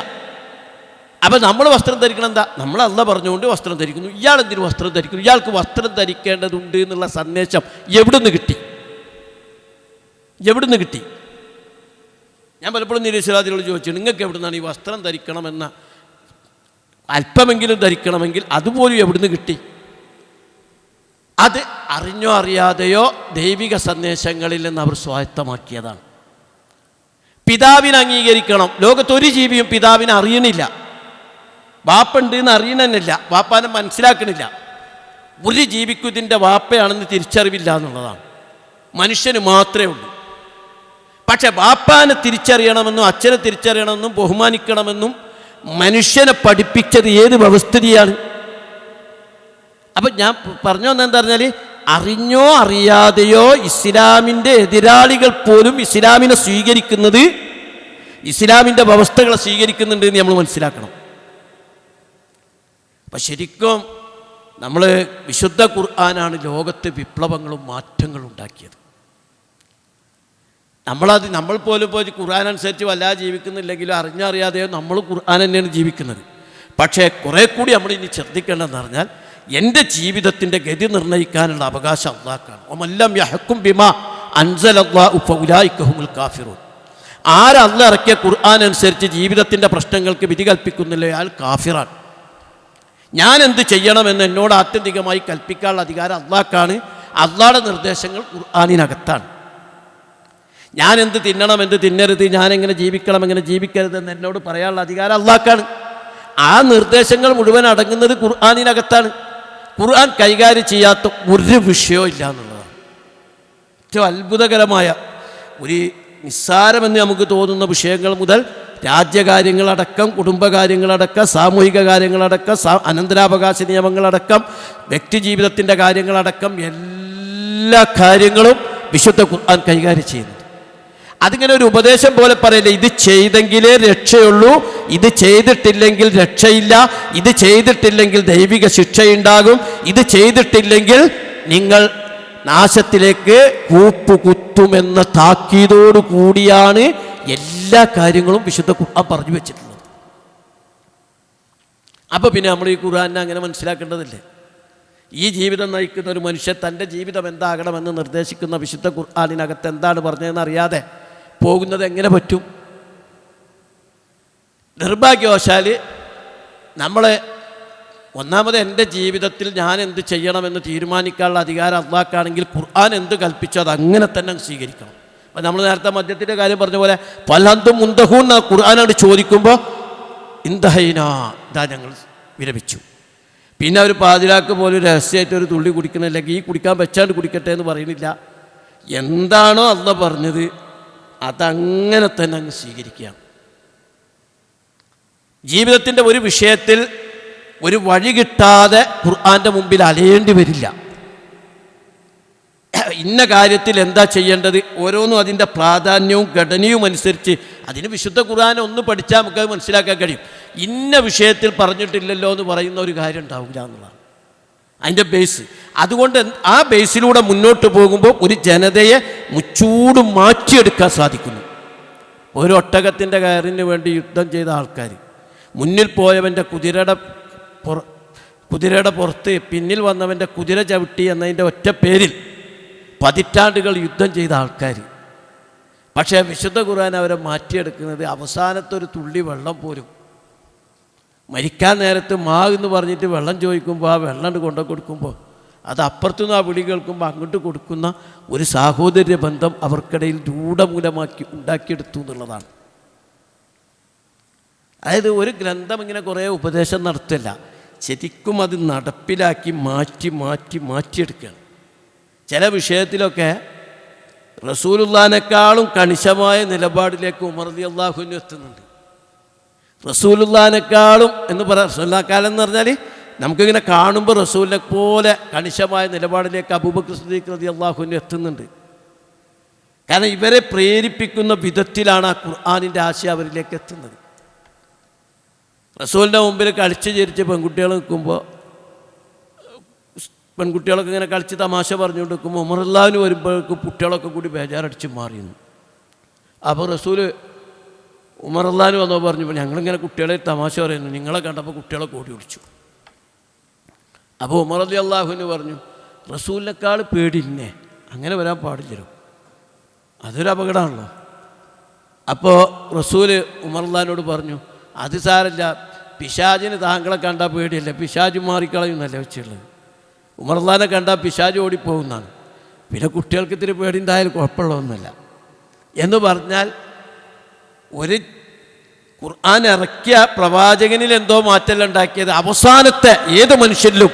അപ്പം നമ്മൾ വസ്ത്രം ധരിക്കണം എന്താ? നമ്മൾ അള്ളാഹ് പറഞ്ഞുകൊണ്ട് വസ്ത്രം ധരിക്കുന്നു. ഇയാൾ എന്തിനു വസ്ത്രം ധരിക്കുന്നു? ഇയാൾക്ക് വസ്ത്രം ധരിക്കേണ്ടതുണ്ട് എന്നുള്ള സന്ദേശം എവിടുന്ന് കിട്ടി? എവിടുന്ന് കിട്ടി? ഞാൻ പലപ്പോഴും നിരീശ്വരവാദികളോട് ചോദിച്ചു, നിങ്ങൾക്ക് എവിടുന്നാണ് ഈ വസ്ത്രം ധരിക്കണമെന്ന അല്പമെങ്കിലും ധരിക്കണമെങ്കിൽ അതുപോലും എവിടുന്ന് കിട്ടി? അത് അറിഞ്ഞോ അറിയാതെയോ ദൈവിക സന്ദേശങ്ങളിൽ നിന്ന് അവർ സ്വായത്തമാക്കിയതാണ്. പിതാവിനെ അംഗീകരിക്കണം. ലോകത്തൊരു ജീവിയും പിതാവിനെ അറിയണില്ല, വാപ്പുണ്ട് എന്ന് അറിയണമെന്നില്ല, വാപ്പാനെ മനസ്സിലാക്കണില്ല. ഒരു ജീവിക്കും ഇതിൻ്റെ വാപ്പയാണെന്ന് തിരിച്ചറിവില്ല എന്നുള്ളതാണ്. മനുഷ്യന് മാത്രമേ ഉള്ളൂ. പക്ഷെ വാപ്പാനെ തിരിച്ചറിയണമെന്നും അച്ഛനെ തിരിച്ചറിയണമെന്നും ബഹുമാനിക്കണമെന്നും മനുഷ്യനെ പഠിപ്പിച്ചത് ഏത് വ്യവസ്ഥിതിയാണ്? അപ്പം ഞാൻ പറഞ്ഞു വന്നെന്താ പറഞ്ഞാൽ, അറിഞ്ഞോ അറിയാതെയോ ഇസ്ലാമിൻ്റെ എതിരാളികൾ പോലും ഇസ്ലാമിനെ സ്വീകരിക്കുന്നത്, ഇസ്ലാമിൻ്റെ വ്യവസ്ഥകളെ സ്വീകരിക്കുന്നുണ്ട് എന്ന് നമ്മൾ മനസ്സിലാക്കണം. അപ്പം ശരിക്കും നമ്മൾ വിശുദ്ധ ഖുർആനാണ് ലോകത്ത് വിപ്ലവങ്ങളും മാറ്റങ്ങളും ഉണ്ടാക്കിയത്. നമ്മൾ പോലും പോയി ഖുർആൻ അനുസരിച്ച് വല്ലാതെ ജീവിക്കുന്നില്ലെങ്കിലും അറിഞ്ഞറിയാതെയോ നമ്മൾ ഖുർആൻ തന്നെയാണ് ജീവിക്കുന്നത്. പക്ഷേ കുറേ കൂടി നമ്മൾ ഇനി ശ്രദ്ധിക്കേണ്ടതെന്ന് പറഞ്ഞാൽ, എൻ്റെ ജീവിതത്തിൻ്റെ ഗതി നിർണ്ണയിക്കാനുള്ള അവകാശം അല്ലാഹ്ക്കാണ്. വമല്ലം യഹ്കും ബിമാ അൻസലല്ലാഹു ഫഉലൈക ഹുമുൽ കാഫിറൂൻ. ആരല്ല ഇറക്കിയ ഖുർആൻ അനുസരിച്ച് ജീവിതത്തിൻ്റെ പ്രശ്നങ്ങൾക്ക് വിധി കൽപ്പിക്കുന്നില്ല, അയാൾ കാഫിറാണ്. ഞാൻ എന്ത് ചെയ്യണമെന്ന് എന്നോട് ആത്യന്തികമായി കൽപ്പിക്കാനുള്ള അധികാരം അല്ലാഹ്ക്കാണ്. അല്ലാഹുടെ നിർദ്ദേശങ്ങൾ ഖുർആനിനകത്താണ്. ഞാൻ എന്ത് തിന്നണം, എന്ത് തിന്നരുത്, ഞാൻ എങ്ങനെ ജീവിക്കണം, എങ്ങനെ ജീവിക്കരുതെന്ന് എന്നോട് പറയാനുള്ള അധികാരം അല്ലാഹ്ക്കാണ്. ആ നിർദ്ദേശങ്ങൾ മുഴുവൻ അടങ്ങുന്നത് ഖുർആനിനകത്താണ്. ഖുർആൻ കൈകാര്യം ചെയ്യാത്ത ഒരു വിഷയവും ഇല്ല എന്നുള്ളതാണ് ഏറ്റവും അത്ഭുതകരമായ. ഒരു നിസ്സാരമെന്ന് നമുക്ക് തോന്നുന്ന വിഷയങ്ങൾ മുതൽ രാജ്യകാര്യങ്ങളടക്കം, കുടുംബകാര്യങ്ങളടക്കം, സാമൂഹിക കാര്യങ്ങളടക്കം, അനന്തരാവകാശ നിയമങ്ങളടക്കം, വ്യക്തി ജീവിതത്തിൻ്റെ കാര്യങ്ങളടക്കം എല്ലാ കാര്യങ്ങളും വിശുദ്ധ ഖുർആൻ കൈകാര്യം ചെയ്യുന്നു. അതിങ്ങനെ ഒരു ഉപദേശം പോലെ പറയില്ല, ഇത് ചെയ്തെങ്കിലേ രക്ഷയുള്ളൂ, ഇത് ചെയ്തിട്ടില്ലെങ്കിൽ രക്ഷയില്ല, ഇത് ചെയ്തിട്ടില്ലെങ്കിൽ ദൈവിക ശിക്ഷയുണ്ടാകും, ഇത് ചെയ്തിട്ടില്ലെങ്കിൽ നിങ്ങൾ നാശത്തിലേക്ക് കൂപ്പുകുത്തുമെന്ന താക്കീതോടു കൂടിയാണ് എല്ലാ കാര്യങ്ങളും വിശുദ്ധ ഖുർആൻ പറഞ്ഞു വെച്ചിട്ടുള്ളത്. അപ്പോൾ പിന്നെ നമ്മൾ ഈ ഖുർആനെ അങ്ങനെ മനസ്സിലാക്കേണ്ടതില്ലേ? ഈ ജീവിതം നയിക്കുന്ന ഒരു മനുഷ്യൻ തൻ്റെ ജീവിതം എന്താകണമെന്ന് നിർദ്ദേശിക്കുന്ന വിശുദ്ധ ഖുർആനിനകത്ത് എന്താണ് പറഞ്ഞതെന്ന് അറിയാതെ പോകുന്നത് എങ്ങനെ പറ്റും? നിർഭാഗ്യവശാൽ നമ്മളെ ഒന്നാമത് എൻ്റെ ജീവിതത്തിൽ ഞാൻ എന്ത് ചെയ്യണമെന്ന് തീരുമാനിക്കാനുള്ള അധികാരം അല്ലാഹ്ക്കാണെങ്കിൽ ഖുർആൻ എന്ത് കൽപ്പിച്ചോ അത് അങ്ങനെ തന്നെ സ്വീകരിക്കണം. അപ്പം നമ്മൾ നേരത്തെ മദ്യത്തിൻ്റെ കാര്യം പറഞ്ഞ പോലെ പലന്തും മുന്തഹൂന്ന ഖുർആനോട് ചോദിക്കുമ്പോൾ ഇന്ദഹൈന, ഇതാ ഞങ്ങൾ വിരമിച്ചു. പിന്നെ ഒരു പാതിരാക്ക് പോലും രഹസ്യമായിട്ട് ഒരു തുള്ളി കുടിക്കണില്ലെങ്കിൽ ഈ കുടിക്കാൻ വെച്ചാണ്ട് കുടിക്കട്ടെ എന്ന് പറയുന്നില്ല. എന്താണോ അല്ലാഹ് പറഞ്ഞത് അതങ്ങനെ തന്നെ അങ്ങ് സ്വീകരിക്കുക. ജീവിതത്തിൻ്റെ ഒരു വിഷയത്തിൽ ഒരു വഴി കിട്ടാതെ ഖുർആൻ്റെ മുമ്പിൽ അലയേണ്ടി വരില്ല. ഇന്ന കാര്യത്തിൽ എന്താ ചെയ്യേണ്ടത്, ഓരോന്നും അതിൻ്റെ പ്രാധാന്യവും ഘടനയും അനുസരിച്ച് അതിന് വിശുദ്ധ ഖുർആൻ ഒന്ന് പഠിച്ചാൽ നമുക്കത് മനസ്സിലാക്കാൻ കഴിയും. ഇന്ന വിഷയത്തിൽ പറഞ്ഞിട്ടില്ലല്ലോ എന്ന് പറയുന്ന ഒരു കാര്യം ഉണ്ടാവില്ല എന്നുള്ളതാണ് അതിൻ്റെ ബേസ്. അതുകൊണ്ട് ആ ബേസിലൂടെ മുന്നോട്ട് പോകുമ്പോൾ ഒരു ജനതയെ മുച്ചൂട് മാറ്റിയെടുക്കാൻ സാധിക്കുന്നു. ഒരു ഒട്ടകത്തിൻ്റെ കയറിന് വേണ്ടി യുദ്ധം ചെയ്ത ആൾക്കാർ, മുന്നിൽ പോയവൻ്റെ കുതിരയുടെ പുറത്ത് പിന്നിൽ വന്നവൻ്റെ കുതിര ചവിട്ടി എന്നതിൻ്റെ ഒറ്റ പേരിൽ പതിറ്റാണ്ടുകൾ യുദ്ധം ചെയ്ത ആൾക്കാർ. പക്ഷേ വിശുദ്ധ ഖുർആൻ അവരെ മാറ്റിയെടുക്കുന്നത് അവസാനത്തെ ഒരു തുള്ളി വെള്ളം പോലും, മരിക്കാൻ നേരത്ത് മാ എന്ന് പറഞ്ഞിട്ട് വെള്ളം ചോദിക്കുമ്പോൾ ആ വെള്ളം കൊണ്ടു കൊടുക്കുമ്പോൾ അത് അപ്പുറത്തുനിന്ന് ആ വിളി കേൾക്കുമ്പോൾ അങ്ങോട്ട് കൊടുക്കുന്ന ഒരു സാഹോദര്യ ബന്ധം അവർക്കിടയിൽ രൂഢമൂലമാക്കി ഉണ്ടാക്കിയെടുത്തു എന്നുള്ളതാണ്. അതായത് ഒരു ഗ്രന്ഥം ഇങ്ങനെ കുറേ ഉപദേശം നടത്തില്ല, ശരിക്കും അത് നടപ്പിലാക്കി മാറ്റിയെടുക്കുകയാണ്. ചില വിഷയത്തിലൊക്കെ റസൂലുള്ളാഹിനെക്കാളും കണിശമായ നിലപാടിലേക്ക് ഉമർ റളിയല്ലാഹു അൻഹു എത്തുന്നുണ്ട്. റസൂലുള്ളാഹിനെക്കാളും എന്ന് പറയാം, റസൂലുള്ളാഹിക്കാലം എന്ന് പറഞ്ഞാൽ നമുക്കിങ്ങനെ കാണുമ്പോൾ റസൂലിനെ പോലെ കണിശമായ നിലപാടിലേക്ക് അബൂബക്കർ സിദ്ദീഖ് റളിയല്ലാഹു അൻഹു എത്തുന്നുണ്ട്. കാരണം ഇവരെ പ്രേരിപ്പിക്കുന്ന വിധത്തിലാണ് ആ ഖുർആനിൻ്റെ ആശയം അവരിലേക്ക് എത്തുന്നത്. റസൂലിൻ്റെ മുമ്പിൽ കളിച്ച് ചിരിച്ച് പെൺകുട്ടികൾ നിൽക്കുമ്പോൾ, പെൺകുട്ടികളൊക്കെ ഇങ്ങനെ കളിച്ച് തമാശ പറഞ്ഞുകൊണ്ട് നിൽക്കുമ്പോൾ ഉമർ റളിയല്ലാഹു വരുമ്പോഴേക്ക് കുട്ടികളൊക്കെ കൂടി ബേജാറടിച്ച് മാറിയിരുന്നു. അപ്പോൾ റസൂൽ ഉമർ റളിയല്ലാഹു വന്നോ പറഞ്ഞപ്പോൾ ഞങ്ങളിങ്ങനെ കുട്ടികളെ തമാശ പറയുന്നു, നിങ്ങളെ കണ്ടപ്പോൾ കുട്ടികളെ കൂടി വിളിച്ചു. അപ്പോൾ ഉമർ റളിയല്ലാഹു പറഞ്ഞു, റസൂലിനേക്കാൾ പേടിന്നെ, അങ്ങനെ വരാൻ പാടില്ലല്ലോ, അതൊരു അപകടമാണല്ലോ. അപ്പോൾ റസൂൽ ഉമർ റളിയല്ലാഹുവിനോട് പറഞ്ഞു, അത് സാരമില്ല, പിശാചിന് താങ്കളെ കണ്ടാൽ പേടിയല്ലേ, പിശാച് മാറിക്കളയുന്നല്ലേ വെച്ചുള്ളത്. ഉമർ റളിയല്ലാഹുവിനെ കണ്ടാൽ പിശാച് ഓടിപ്പോകുന്നതാണ്, പിന്നെ കുട്ടികൾക്ക് ഇത്തിരി പേടി ഉണ്ടായാലും കുഴപ്പമുള്ളതൊന്നുമല്ല എന്ന് പറഞ്ഞാൽ ഒരു ഖുർആൻ ഇറക്കിയ പ്രവാചകനിൽ എന്തോ മാറ്റം ഉണ്ടാക്കിയത് അവസാനത്തെ ഏത് മനുഷ്യരിലും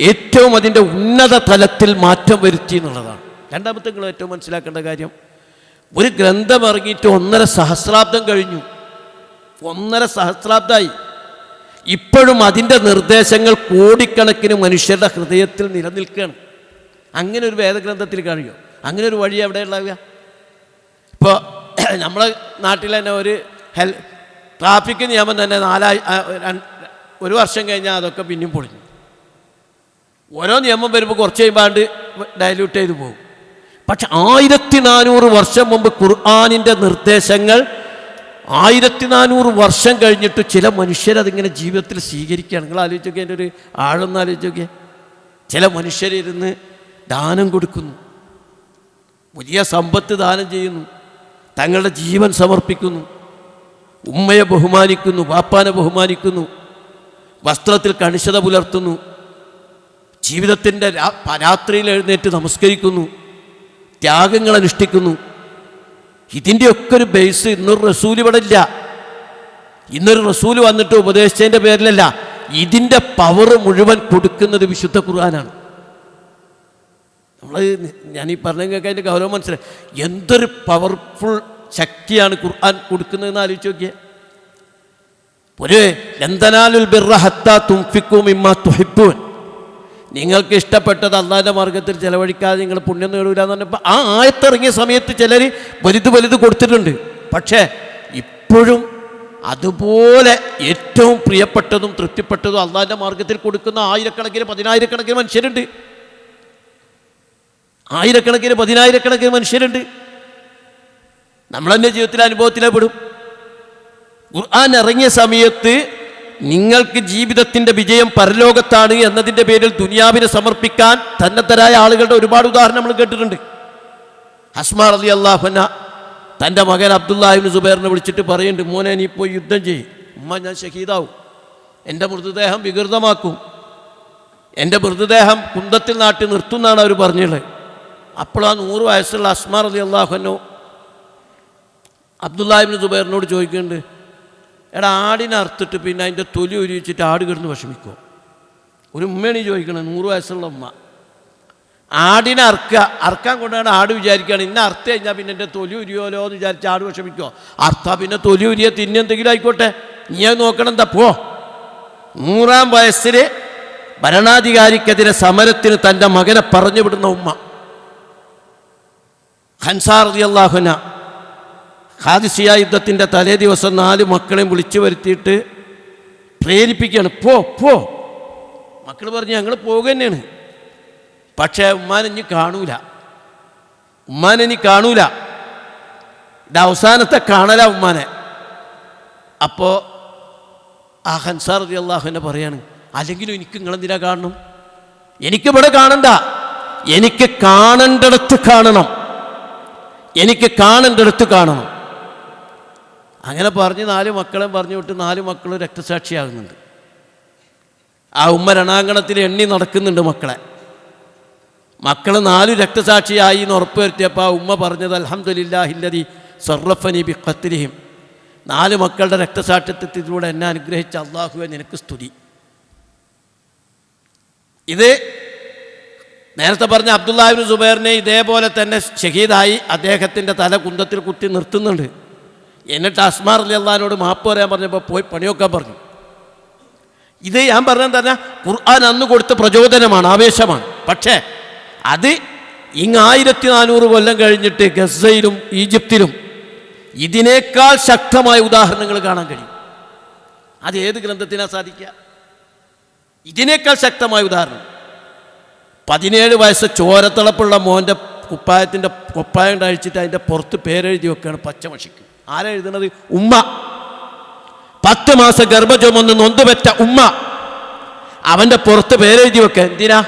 ഏറ്റവും അതിൻ്റെ ഉന്നത തലത്തിൽ മാറ്റം വരുത്തി എന്നുള്ളതാണ്. രണ്ടാമത്തെ നിങ്ങൾ ഏറ്റവും മനസ്സിലാക്കേണ്ട കാര്യം, ഒരു ഗ്രന്ഥം ഇറങ്ങിയിട്ട് 1.5 സഹസ്രാബ്ദം കഴിഞ്ഞു. 1.5 സഹസ്രാബ്ദമായി. ഇപ്പോഴും അതിൻ്റെ നിർദ്ദേശങ്ങൾ കോടിക്കണക്കിന് മനുഷ്യരുടെ ഹൃദയത്തിൽ നിലനിൽക്കുകയാണ്. അങ്ങനെ ഒരു വേദഗ്രന്ഥത്തിൽ കഴിയുമോ? അങ്ങനെ ഒരു വഴി എവിടെ ഉണ്ടാവുക? ഇപ്പോൾ നമ്മളെ നാട്ടിൽ തന്നെ ഒരു ട്രാഫിക് നിയമം തന്നെ 1 വർഷം കഴിഞ്ഞാൽ അതൊക്കെ പിന്നെയും പൊളിഞ്ഞു. ഓരോ നിയമം വരുമ്പോൾ കുറച്ച് കഴിയുമ്പോൾ ഡയല്യൂട്ട് ചെയ്ത് പോകും. പക്ഷെ 1400 വർഷം മുമ്പ് ഖുർആനിൻ്റെ നിർദ്ദേശങ്ങൾ 1400 വർഷം കഴിഞ്ഞിട്ട് ചില മനുഷ്യരതിങ്ങനെ ജീവിതത്തിൽ സ്വീകരിക്കുകയാണ്. നിങ്ങൾ ആലോചിച്ച് നോക്കിയാൽ എൻ്റെ ഒരു ആഴൊന്ന് ആലോചിച്ച് നോക്കിയാൽ, ചില മനുഷ്യരിരുന്ന് ദാനം കൊടുക്കുന്നു, വലിയ സമ്പത്ത് ദാനം ചെയ്യുന്നു, തങ്ങളുടെ ജീവൻ സമർപ്പിക്കുന്നു, ഉമ്മയെ ബഹുമാനിക്കുന്നു, വാപ്പാനെ ബഹുമാനിക്കുന്നു, വസ്ത്രത്തിൽ കണിശത പുലർത്തുന്നു, ജീവിതത്തിൻ്റെ രാത്രിയിൽ എഴുന്നേറ്റ് നമസ്കരിക്കുന്നു, ത്യാഗങ്ങൾ അനുഷ്ഠിക്കുന്നു. ഇതിൻ്റെയൊക്കെ ഒരു ബേസ് ഇന്നൊരു റസൂൽ ഇവിടെ ഇല്ല. ഇന്നൊരു റസൂൽ വന്നിട്ട് ഉപദേശിച്ചതിൻ്റെ പേരിലല്ല, ഇതിൻ്റെ പവർ മുഴുവൻ കൊടുക്കുന്നത് വിശുദ്ധ ഖുർആനാണ്. നമ്മൾ ഞാനീ പറഞ്ഞൊക്കെ അതിൻ്റെ ഗൗരവം മനസ്സിലായി. എന്തൊരു പവർഫുൾ ശക്തിയാണ് ഖുർആൻ കൊടുക്കുന്നതെന്ന് ആലോചിച്ച് നോക്കിയേ. ഒരു ലന്തനാലുൽ ബിർറ ഹത്താ തുൻഫിഖൂ മിമ്മാ തുഹിബ്ബൂൻ, നിങ്ങൾക്ക് ഇഷ്ടപ്പെട്ടത് അള്ളാഹിൻ്റെ മാർഗത്തിൽ ചെലവഴിക്കാതെ നിങ്ങൾ പുണ്യം നേടൂല എന്ന് പറഞ്ഞപ്പോൾ ആ ആയത്തിറങ്ങിയ സമയത്ത് ചിലർ വലുത് കൊടുത്തിട്ടുണ്ട്. പക്ഷേ ഇപ്പോഴും അതുപോലെ ഏറ്റവും പ്രിയപ്പെട്ടതും തൃപ്തിപ്പെട്ടതും അള്ളാഹിൻ്റെ മാർഗത്തിൽ കൊടുക്കുന്ന ആയിരക്കണക്കിന് 10,000-കണക്കിന് മനുഷ്യരുണ്ട്. ആയിരക്കണക്കിന് 10,000-കണക്കിന് മനുഷ്യരുണ്ട്. നമ്മളെന്നെ ജീവിതത്തിലെ അനുഭവത്തിലേ പെടും. ഖുർആൻ ഇറങ്ങിയ സമയത്ത് നിങ്ങൾക്ക് ജീവിതത്തിൻ്റെ വിജയം പരലോകത്താണ് എന്നതിൻ്റെ പേരിൽ ദുനിയാവിനെ സമർപ്പിക്കാൻ തന്നത്തരായ ആളുകളുടെ ഒരുപാട് ഉദാഹരണം നമ്മൾ കേട്ടിട്ടുണ്ട്. അസ്മാ റളിയല്ലാഹു അൻഹ തൻ്റെ മകൻ അബ്ദുല്ലാഹി ഇബ്നു സുബൈറിനെ വിളിച്ചിട്ട് പറയുന്നുണ്ട്, മോനെ നീ പോയി യുദ്ധം ചെയ്യും, ഉമ്മ ഞാൻ ഷഹീദാവും, എൻ്റെ മൃതദേഹം വികൃതമാക്കും, എൻ്റെ മൃതദേഹം കുന്തത്തിൽ നാട്ടി നിർത്തുമെന്നാണ് അവർ പറഞ്ഞുള്ളത്. അപ്പോൾ ആ 100 വയസ്സുള്ള അസ്മാ റളിയല്ലാഹു അൻഹ അബ്ദുല്ലാഹി ഇബ്നു സുബൈറിനോട് ചോദിക്കുന്നുണ്ട്, എടാ ആടിനെ അറുത്തിട്ട് പിന്നെ അതിൻ്റെ തൊലി ഉരിച്ചിട്ട് ആട് കിടന്ന് വിഷമിക്കുമോ? ഒരു ഉമ്മയാണ് ഈ ചോദിക്കണത്, 100 വയസ്സുള്ള ഉമ്മ. ആടിനെ അറക്കാൻ കൊണ്ടാണ് ആട് വിചാരിക്കുകയാണ് ഇന്ന അറുത്ത് കഴിഞ്ഞാൽ പിന്നെ എൻ്റെ തൊലി ഉരിയോലോ എന്ന് വിചാരിച്ച് ആട് വിഷമിക്കുമോ? അർത്താ പിന്നെ തൊലി ഉരിയ തിന്നെന്തെങ്കിലും ആയിക്കോട്ടെ, നീ അത് നോക്കണം. എന്താ പോ. 100-ാം വയസ്സിൽ ഭരണാധികാരിക്കെതിരെ സമരത്തിന് തൻ്റെ മകനെ പറഞ്ഞു വിടുന്ന ഉമ്മ. ഹൻസാ റളിയല്ലാഹു അൻഹ ഖാദിസിയ യുദ്ധത്തിൻ്റെ തലേ ദിവസം 4 മക്കളെയും വിളിച്ചു വരുത്തിയിട്ട് പ്രേരിപ്പിക്കുകയാണ്, പോ. മക്കൾ പറഞ്ഞു ഞങ്ങൾ പോകുക തന്നെയാണ്, പക്ഷേ ഉമ്മാനെ കാണൂല, ഇത് അവസാനത്തെ കാണല ഉമ്മാനെ. അപ്പോൾ ആ ഹൻസാ റളിയല്ലാഹു അൻഹു പറയാണ്, അല്ലെങ്കിലും എനിക്ക് നിങ്ങളെന്തിനാ കാണണം? എനിക്കിവിടെ കാണണ്ട, എനിക്ക് കാണേണ്ടടുത്ത് കാണണം. അങ്ങനെ പറഞ്ഞ് 4 മക്കളെ പറഞ്ഞു വിട്ട് 4 മക്കളും രക്തസാക്ഷിയാകുന്നുണ്ട്. ആ ഉമ്മ രണാങ്കണത്തിൽ എണ്ണി നടക്കുന്നുണ്ട് മക്കൾ 4 രക്തസാക്ഷിയായി എന്ന് ഉറപ്പ് വരുത്തിയപ്പോൾ ആ ഉമ്മ പറഞ്ഞത് അൽഹംദുലില്ലാഹില്ലദി സറഫനി ബി ഖത്ലിഹിം, 4 മക്കളുടെ രക്തസാക്ഷിത്വത്തിലൂടെ എന്നെ അനുഗ്രഹിച്ച അള്ളാഹുവെ നിനക്ക് സ്തുതി. ഇത് നേരത്തെ പറഞ്ഞ അബ്ദുല്ലാഹി ഇബ്നു സുബൈറിനെ ഇതേപോലെ തന്നെ ഷഹീദായി അദ്ദേഹത്തിൻ്റെ തല കുന്തത്തിൽ കുത്തി നിർത്തുന്നുണ്ട്. എന്നിട്ട് അസ്മാ റളിയല്ലാഹുവിനോട് മാപ്പ് പറയാൻ പറഞ്ഞപ്പോൾ പോയി പണിയൊക്കാൻ പറഞ്ഞു. ഇത് ഞാൻ പറഞ്ഞത് തന്നെ ഖുർആൻ അന്ന് കൊടുത്ത പ്രചോദനമാണ്, ആവേശമാണ്. പക്ഷേ അത് 1400 കൊല്ലം കഴിഞ്ഞിട്ട് ഗസയിലും ഈജിപ്തിലും ഇതിനേക്കാൾ ശക്തമായ ഉദാഹരണങ്ങൾ കാണാൻ കഴിയും. അത് ഏത് ഗ്രന്ഥത്തിനാ സാധിക്കുക? ഇതിനേക്കാൾ ശക്തമായ ഉദാഹരണം. 17 വയസ്സ് ചോരത്തിളപ്പുള്ള മോൻ്റെ കുപ്പായം കഴിച്ചിട്ട് അതിൻ്റെ പുറത്ത് പേരെഴുതി വെക്കുകയാണ് പച്ചമഷിക്ക്. ആരാ എഴുതുന്നത്? ഉമ്മ. 10 മാസം ഗർഭചുമന്ന് നൊന്തുപെറ്റ ഉമ്മ അവൻ്റെ പുറത്ത് പേരെഴുതി വെക്കുക. എന്തിനാ?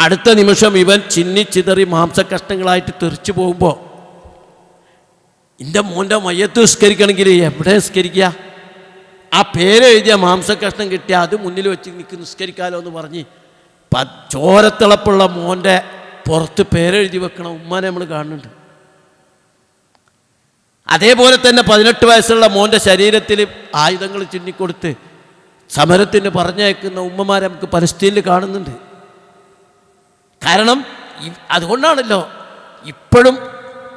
അടുത്ത നിമിഷം ഇവൻ ചിന്നിച്ചിതറി മാംസകഷ്ണങ്ങളായിട്ട് തെറിച്ചു പോകുമ്പോൾ എൻ്റെ മോൻ്റെ മയ്യത്ത് നിസ്കരിക്കണമെങ്കിൽ എവിടെ നിസ്കരിക്കുക? ആ പേരെഴുതിയ മാംസകഷ്ണം കിട്ടിയാൽ അത് മുന്നിൽ വെച്ച് എനിക്ക് നിസ്കരിക്കാമല്ലോ എന്ന് പറഞ്ഞ് ചോരത്തിളപ്പുള്ള മോൻ്റെ പുറത്ത് പേരെഴുതി വെക്കണം ഉമ്മാനെ നമ്മൾ കാണുന്നുണ്ട്. അതേപോലെ തന്നെ 18 വയസ്സുള്ള മോൻ്റെ ശരീരത്തിൽ ആയുധങ്ങൾ ചിന്നിക്കൊടുത്ത് സമരത്തിന് പറഞ്ഞയക്കുന്ന ഉമ്മമാരെ നമുക്ക് പലസ്തീനിൽ കാണുന്നുണ്ട്. കാരണം അതുകൊണ്ടാണല്ലോ ഇപ്പോഴും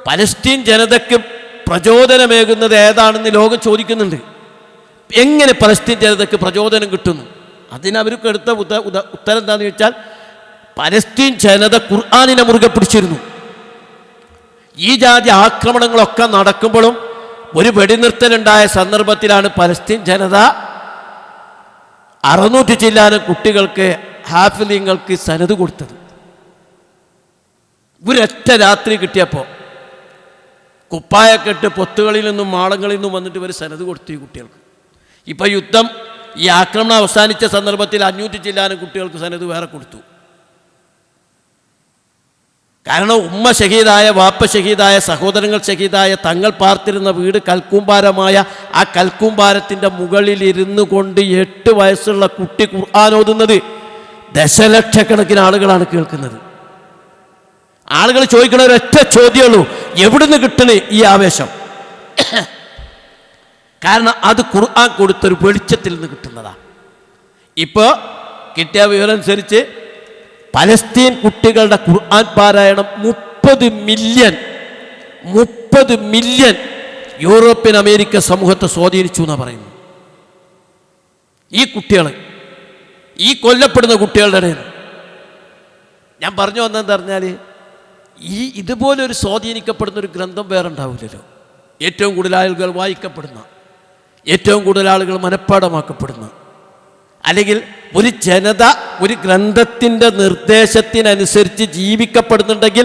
പലസ്തീൻ ജനതയ്ക്ക് പ്രചോദനമേകുന്നത് ഏതാണെന്ന് ലോകം ചോദിക്കുന്നുണ്ട്. എങ്ങനെ പലസ്തീൻ ജനതയ്ക്ക് പ്രചോദനം കിട്ടുന്നു? അതിനവർക്ക് എടുത്ത ഉത്തരം എന്താണെന്ന് ചോദിച്ചാൽ, പലസ്തീൻ ജനത ഖുർആനിനെ മുറുകെ പിടിച്ചിരുന്നു. ഈ ജാതി ആക്രമണങ്ങളൊക്കെ നടക്കുമ്പോഴും ഒരു വെടിനിർത്തലുണ്ടായ സന്ദർഭത്തിലാണ് പലസ്തീൻ ജനത 600 ചില്ലാനും കുട്ടികൾക്ക് ഹാഫിലിങ്ങൾക്ക് സനത് കൊടുത്തത്. ഒരൊറ്റ രാത്രി കിട്ടിയപ്പോൾ കുപ്പായക്കെട്ട് പൊത്തുകളിൽ നിന്നും മാളങ്ങളിൽ നിന്നും വന്നിട്ട് ഇവർ സനത് കൊടുത്തു ഈ കുട്ടികൾക്ക്. ഇപ്പം യുദ്ധം ഈ ആക്രമണം അവസാനിച്ച സന്ദർഭത്തിൽ 500 ചില്ലാനും കുട്ടികൾക്ക് സനത് വേറെ കൊടുത്തു. കാരണം ഉമ്മ ഷഹീദായ, വാപ്പ ഷഹീദായ, സഹോദരങ്ങൾ ഷഹീദായ, തങ്ങൾ പാർത്തിരുന്ന വീട് കൽക്കൂമ്പാരമായ ആ കൽക്കൂമ്പാരത്തിൻ്റെ മുകളിൽ ഇരുന്നു കൊണ്ട് 8 വയസ്സുള്ള കുട്ടി ഖുർആൻ ഓതുന്നത് ദശലക്ഷക്കണക്കിന് ആളുകളാണ് കേൾക്കുന്നത്. ആളുകൾ ചോദിക്കണ ഒരൊറ്റ ചോദ്യമുള്ളൂ, എവിടുന്ന് കിട്ടണേ ഈ ആവേശം? കാരണം അത് ഖുർആൻ കൊടുത്തൊരു വെളിച്ചത്തിൽ നിന്ന് കിട്ടുന്നതാണ്. ഇപ്പോൾ കിട്ടിയ വിവരമനുസരിച്ച് പലസ്തീൻ കുട്ടികളുടെ ഖുർആൻ പാരായണം 30 മില്യൺ യൂറോപ്യൻ അമേരിക്ക സമൂഹത്തെ സ്വാധീനിച്ചു എന്നാണ് പറയുന്നത്. ഈ കുട്ടികൾ, ഈ കൊല്ലപ്പെടുന്ന കുട്ടികളുടെ ഇടയിൽ ഞാൻ പറഞ്ഞു വന്നതെന്ന് പറഞ്ഞാൽ, ഇതുപോലൊരു സ്വാധീനിക്കപ്പെടുന്ന ഒരു ഗ്രന്ഥം വേറെ ഉണ്ടാവില്ലല്ലോ. ഏറ്റവും കൂടുതൽ ആളുകൾ വായിക്കപ്പെടുന്ന, ഏറ്റവും കൂടുതൽ ആളുകൾ മനഃപ്പാഠമാക്കപ്പെടുന്ന, അല്ലെങ്കിൽ ഒരു ജനത ഒരു ഗ്രന്ഥത്തിൻ്റെ നിർദ്ദേശത്തിനനുസരിച്ച് ജീവിക്കപ്പെടുന്നുണ്ടെങ്കിൽ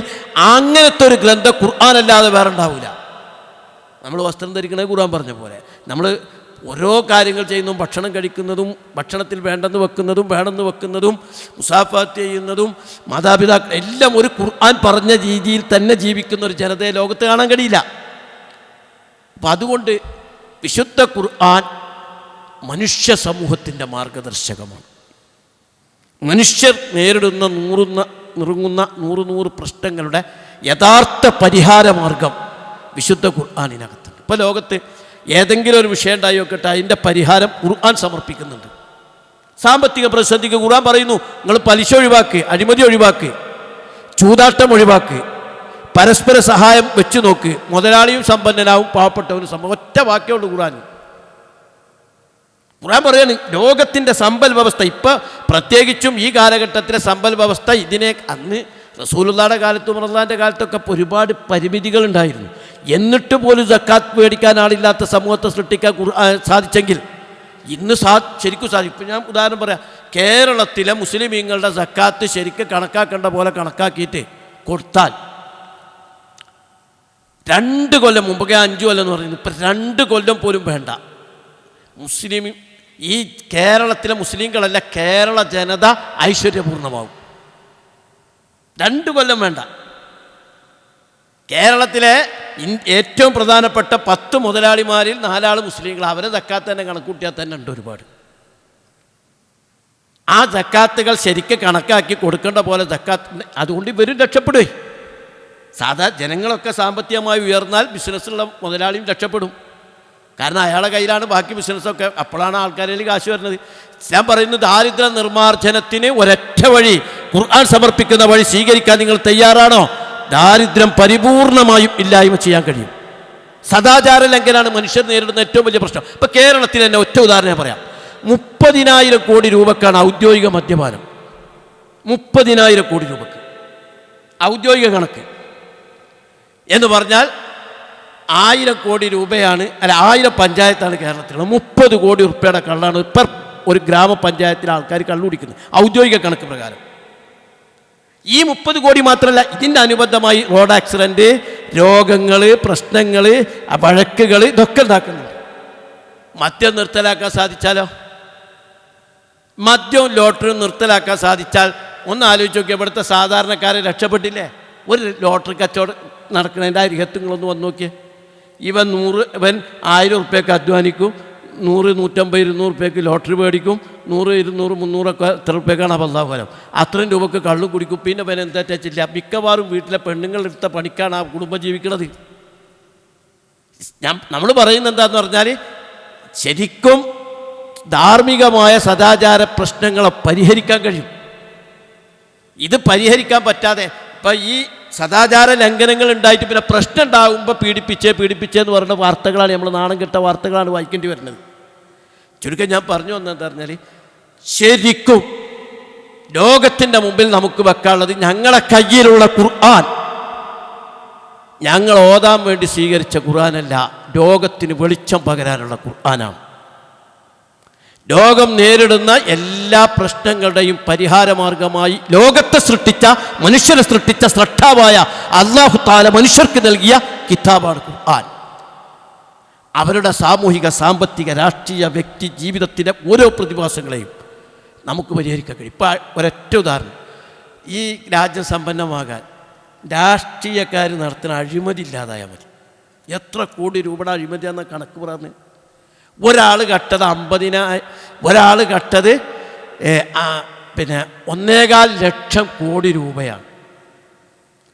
അങ്ങനത്തെ ഒരു ഗ്രന്ഥം ഖുർആൻ അല്ലാതെ വേറെ ഉണ്ടാവില്ല. നമ്മൾ വസ്ത്രം ധരിക്കണേ ഖുർആൻ പറഞ്ഞ പോലെ, നമ്മൾ ഓരോ കാര്യങ്ങൾ ചെയ്യുന്നതും, ഭക്ഷണം കഴിക്കുന്നതും, ഭക്ഷണത്തിൽ വേണ്ടെന്ന് വെക്കുന്നതും, മുസാഫാത്ത് ചെയ്യുന്നതും, മാതാപിതാക്കൾ എല്ലാം ഒരു ഖുർആൻ പറഞ്ഞ രീതിയിൽ തന്നെ ജീവിക്കുന്ന ഒരു ജനതയെ ലോകത്ത് കാണാൻ കഴിയില്ല. അപ്പം അതുകൊണ്ട് വിശുദ്ധ ഖുർആൻ മനുഷ്യ സമൂഹത്തിൻ്റെ മാർഗദർശകമാണ്. മനുഷ്യർ നേരിടുന്ന നുറുങ്ങുന്ന 100 പ്രശ്നങ്ങളുടെ യഥാർത്ഥ പരിഹാര മാർഗം വിശുദ്ധ ഖുർആനിനകത്തുണ്ട്. ഇപ്പോൾ ലോകത്ത് ഏതെങ്കിലും ഒരു വിഷയം ഉണ്ടായി നോക്കട്ടെ, അതിൻ്റെ പരിഹാരം ഖുർആൻ സമർപ്പിക്കുന്നുണ്ട്. സാമ്പത്തിക പ്രതിസന്ധിക്ക് ഖുർആൻ പറയുന്നു, നിങ്ങൾ പലിശ ഒഴിവാക്ക്, അഴിമതി ഒഴിവാക്ക്, ചൂതാട്ടം ഒഴിവാക്ക്, പരസ്പര സഹായം വെച്ച് നോക്ക്, മുതലാളിയും സമ്പന്നനാവും, പാവപ്പെട്ടവനും സമ്പന്ന. ഒറ്റ വാക്യമുള്ളൂ ഖുർആൻ. ഖുർആൻ പറയാണ് ലോകത്തിൻ്റെ സമ്പൽ വ്യവസ്ഥ, ഇപ്പോൾ പ്രത്യേകിച്ചും ഈ കാലഘട്ടത്തിലെ സമ്പൽ വ്യവസ്ഥ, ഇതിനെ അന്ന് റസൂലുള്ളാഹിയുടെ കാലത്തും റമളാൻ്റെ കാലത്തൊക്കെ ഒരുപാട് പരിമിതികളുണ്ടായിരുന്നു. എന്നിട്ട് പോലും സക്കാത്ത് മേടിക്കാൻ ആളില്ലാത്ത സമൂഹത്തെ സൃഷ്ടിക്കാൻ സാധിച്ചെങ്കിൽ ഇന്ന് ശരിക്കും സാധിക്കും. ഇപ്പം ഞാൻ ഉദാഹരണം പറയാം, കേരളത്തിലെ മുസ്ലിമീങ്ങളുടെ സക്കാത്ത് ശരിക്കും കണക്കാക്കേണ്ട പോലെ കണക്കാക്കിയിട്ട് കൊടുത്താൽ 2 കൊല്ലം മുമ്പൊക്കെ 5 കൊല്ലം എന്ന് പറയുന്നത്, ഇപ്പം 2 കൊല്ലം പോലും വേണ്ട. മുസ്ലിം ഈ കേരളത്തിലെ മുസ്ലിങ്ങളല്ല, കേരള ജനത ഐശ്വര്യപൂർണ്ണമാവും. 2 കൊല്ലം വേണ്ട. കേരളത്തിലെ ഏറ്റവും പ്രധാനപ്പെട്ട 10 മുതലാളിമാരിൽ 4 ആൾ മുസ്ലിങ്ങൾ. അവരെ സക്കാത്ത് തന്നെ കണക്കൂട്ടിയാൽ തന്നെ ഉണ്ട് ഒരുപാട്. ആ സക്കാത്തുകൾ ശരിക്കും കണക്കാക്കി കൊടുക്കേണ്ട പോലെ സക്കാത്ത്, അതുകൊണ്ട് ഇവരും രക്ഷപ്പെടും. സാധാ ജനങ്ങളൊക്കെ സാമ്പത്തികമായി ഉയർന്നാൽ ബിസിനസ്സുള്ള മുതലാളിയും രക്ഷപ്പെടും. കാരണം അയാളുടെ കയ്യിലാണ് ബാക്കി ബിസിനസ്സൊക്കെ. അപ്പോഴാണ് ആൾക്കാരിൽ കാശ് വരുന്നത്. ഞാൻ പറയുന്നത്, ദാരിദ്ര്യ നിർമ്മാർജ്ജനത്തിന് ഒരൊറ്റ വഴി, ഖുർആൻ സമർപ്പിക്കുന്ന വഴി സ്വീകരിക്കാൻ നിങ്ങൾ തയ്യാറാണോ? ദാരിദ്ര്യം പരിപൂർണമായും ഇല്ലായ്മ ചെയ്യാൻ കഴിയും. സദാചാര ലംഘനമാണ് മനുഷ്യർ നേരിടുന്ന ഏറ്റവും വലിയ പ്രശ്നം. ഇപ്പം കേരളത്തിൽ തന്നെ ഒറ്റ ഉദാഹരണം പറയാം. 30,000 കോടി രൂപക്കാണ് ഔദ്യോഗിക മദ്യപാനം. 30,000 കോടി രൂപക്ക് ഔദ്യോഗിക കണക്ക് എന്ന് പറഞ്ഞാൽ 1000 കോടി രൂപയാണ്, അല്ല 1000 പഞ്ചായത്താണ് കേരളത്തിലുള്ള. 30 കോടി റുപ്യയുടെ കള്ളാണ് പെർ ഒരു ഗ്രാമപഞ്ചായത്തിലെ ആൾക്കാർ കള്ളുപിടിക്കുന്നത് ഔദ്യോഗിക കണക്ക് പ്രകാരം. ഈ 30 കോടി മാത്രമല്ല, ഇതിൻ്റെ അനുബന്ധമായി റോഡ് ആക്സിഡൻറ്റ്, രോഗങ്ങൾ, പ്രശ്നങ്ങൾ, വഴക്കുകൾ, ഇതൊക്കെ ഉണ്ടാക്കുന്നുണ്ട്. മദ്യം നിർത്തലാക്കാൻ സാധിച്ചാലോ? മദ്യവും ലോട്ടറിയും നിർത്തലാക്കാൻ സാധിച്ചാൽ ഒന്ന് ആലോചിച്ച് നോക്കിയാൽ ഇവിടുത്തെ സാധാരണക്കാരെ രക്ഷപ്പെട്ടില്ലേ? ഒരു ലോട്ടറി കച്ചവടം നടക്കുന്നതിൻ്റെ അരിഹത്തുങ്ങളൊന്ന് വന്ന് നോക്കിയേ. ഇവൻ 1000 റുപ്യക്ക് അധ്വാനിക്കും, 100, 150, 200 റുപ്യക്ക് ലോട്ടറി മേടിക്കും, 100, 200, 300 എത്ര റുപ്യക്കാണ് അള്ളാഹു ഫലം. അത്രയും രൂപക്ക് കള്ളു കുടിക്കും. പിന്നെ ഇവൻ എന്താ വെച്ചില്ല, മിക്കവാറും വീട്ടിലെ പെണ്ണുങ്ങളെടുത്ത പണിക്കാണ് ആ കുടുംബം ജീവിക്കുന്നത്. നമ്മൾ പറയുന്നത് എന്താന്ന് പറഞ്ഞാൽ ശരിക്കും ധാർമ്മികമായ സദാചാര പ്രശ്നങ്ങളെ പരിഹരിക്കാൻ കഴിയും. ഇത് പരിഹരിക്കാൻ പറ്റാതെ ഇപ്പം ഈ സദാചാര ലംഘനങ്ങൾ ഉണ്ടായിട്ട് പിന്നെ പ്രശ്നം ഉണ്ടാകുമ്പോൾ പീഡിപ്പിച്ചെന്ന് പറയുന്ന വാർത്തകളാണ്, നമ്മൾ നാണം കെട്ട വാർത്തകളാണ് വായിക്കേണ്ടി വരുന്നത്. ചുരുക്കം ഞാൻ പറഞ്ഞു വന്നതെന്ന് പറഞ്ഞാൽ ശരിക്കും ലോകത്തിൻ്റെ മുമ്പിൽ നമുക്ക് വെക്കാനുള്ളത് ഞങ്ങളെ കയ്യിലുള്ള ഖുർആൻ, ഞങ്ങൾ ഓതാൻ വേണ്ടി സ്വീകരിച്ച ഖുർആനല്ല, ലോകത്തിന് വെളിച്ചം പകരാനുള്ള ഖുർആനാണ്. ലോകം നേരിടുന്ന എല്ലാ പ്രശ്നങ്ങളുടെയും പരിഹാരമാർഗമായി ലോകത്തെ സൃഷ്ടിച്ച, മനുഷ്യരെ സൃഷ്ടിച്ച സ്രഷ്ടാവായ അല്ലാഹു തആല മനുഷ്യർക്ക് നൽകിയ കിതാബാണ് ഖുർആൻ. അവരുടെ സാമൂഹിക, സാമ്പത്തിക, രാഷ്ട്രീയ, വ്യക്തി ജീവിതത്തിലെ ഓരോ പ്രതിഭാസങ്ങളെയും നമുക്ക് പരിഹരിക്കാൻ കഴിയും. ഇപ്പോൾ ഒരൊറ്റ ഉദാഹരണം, ഈ രാജ്യം സമ്പന്നമാകാൻ രാഷ്ട്രീയക്കാർ നടത്തുന്ന അഴിമതി ഇല്ലാതായാൽ മതി. എത്ര കോടി രൂപയുടെ അഴിമതിയാണെന്ന കണക്ക് പറഞ്ഞ് ഒരാൾ കട്ടത് 50,000, ഒരാൾ കട്ടത് 1.25 ലക്ഷം കോടി രൂപയാണ്.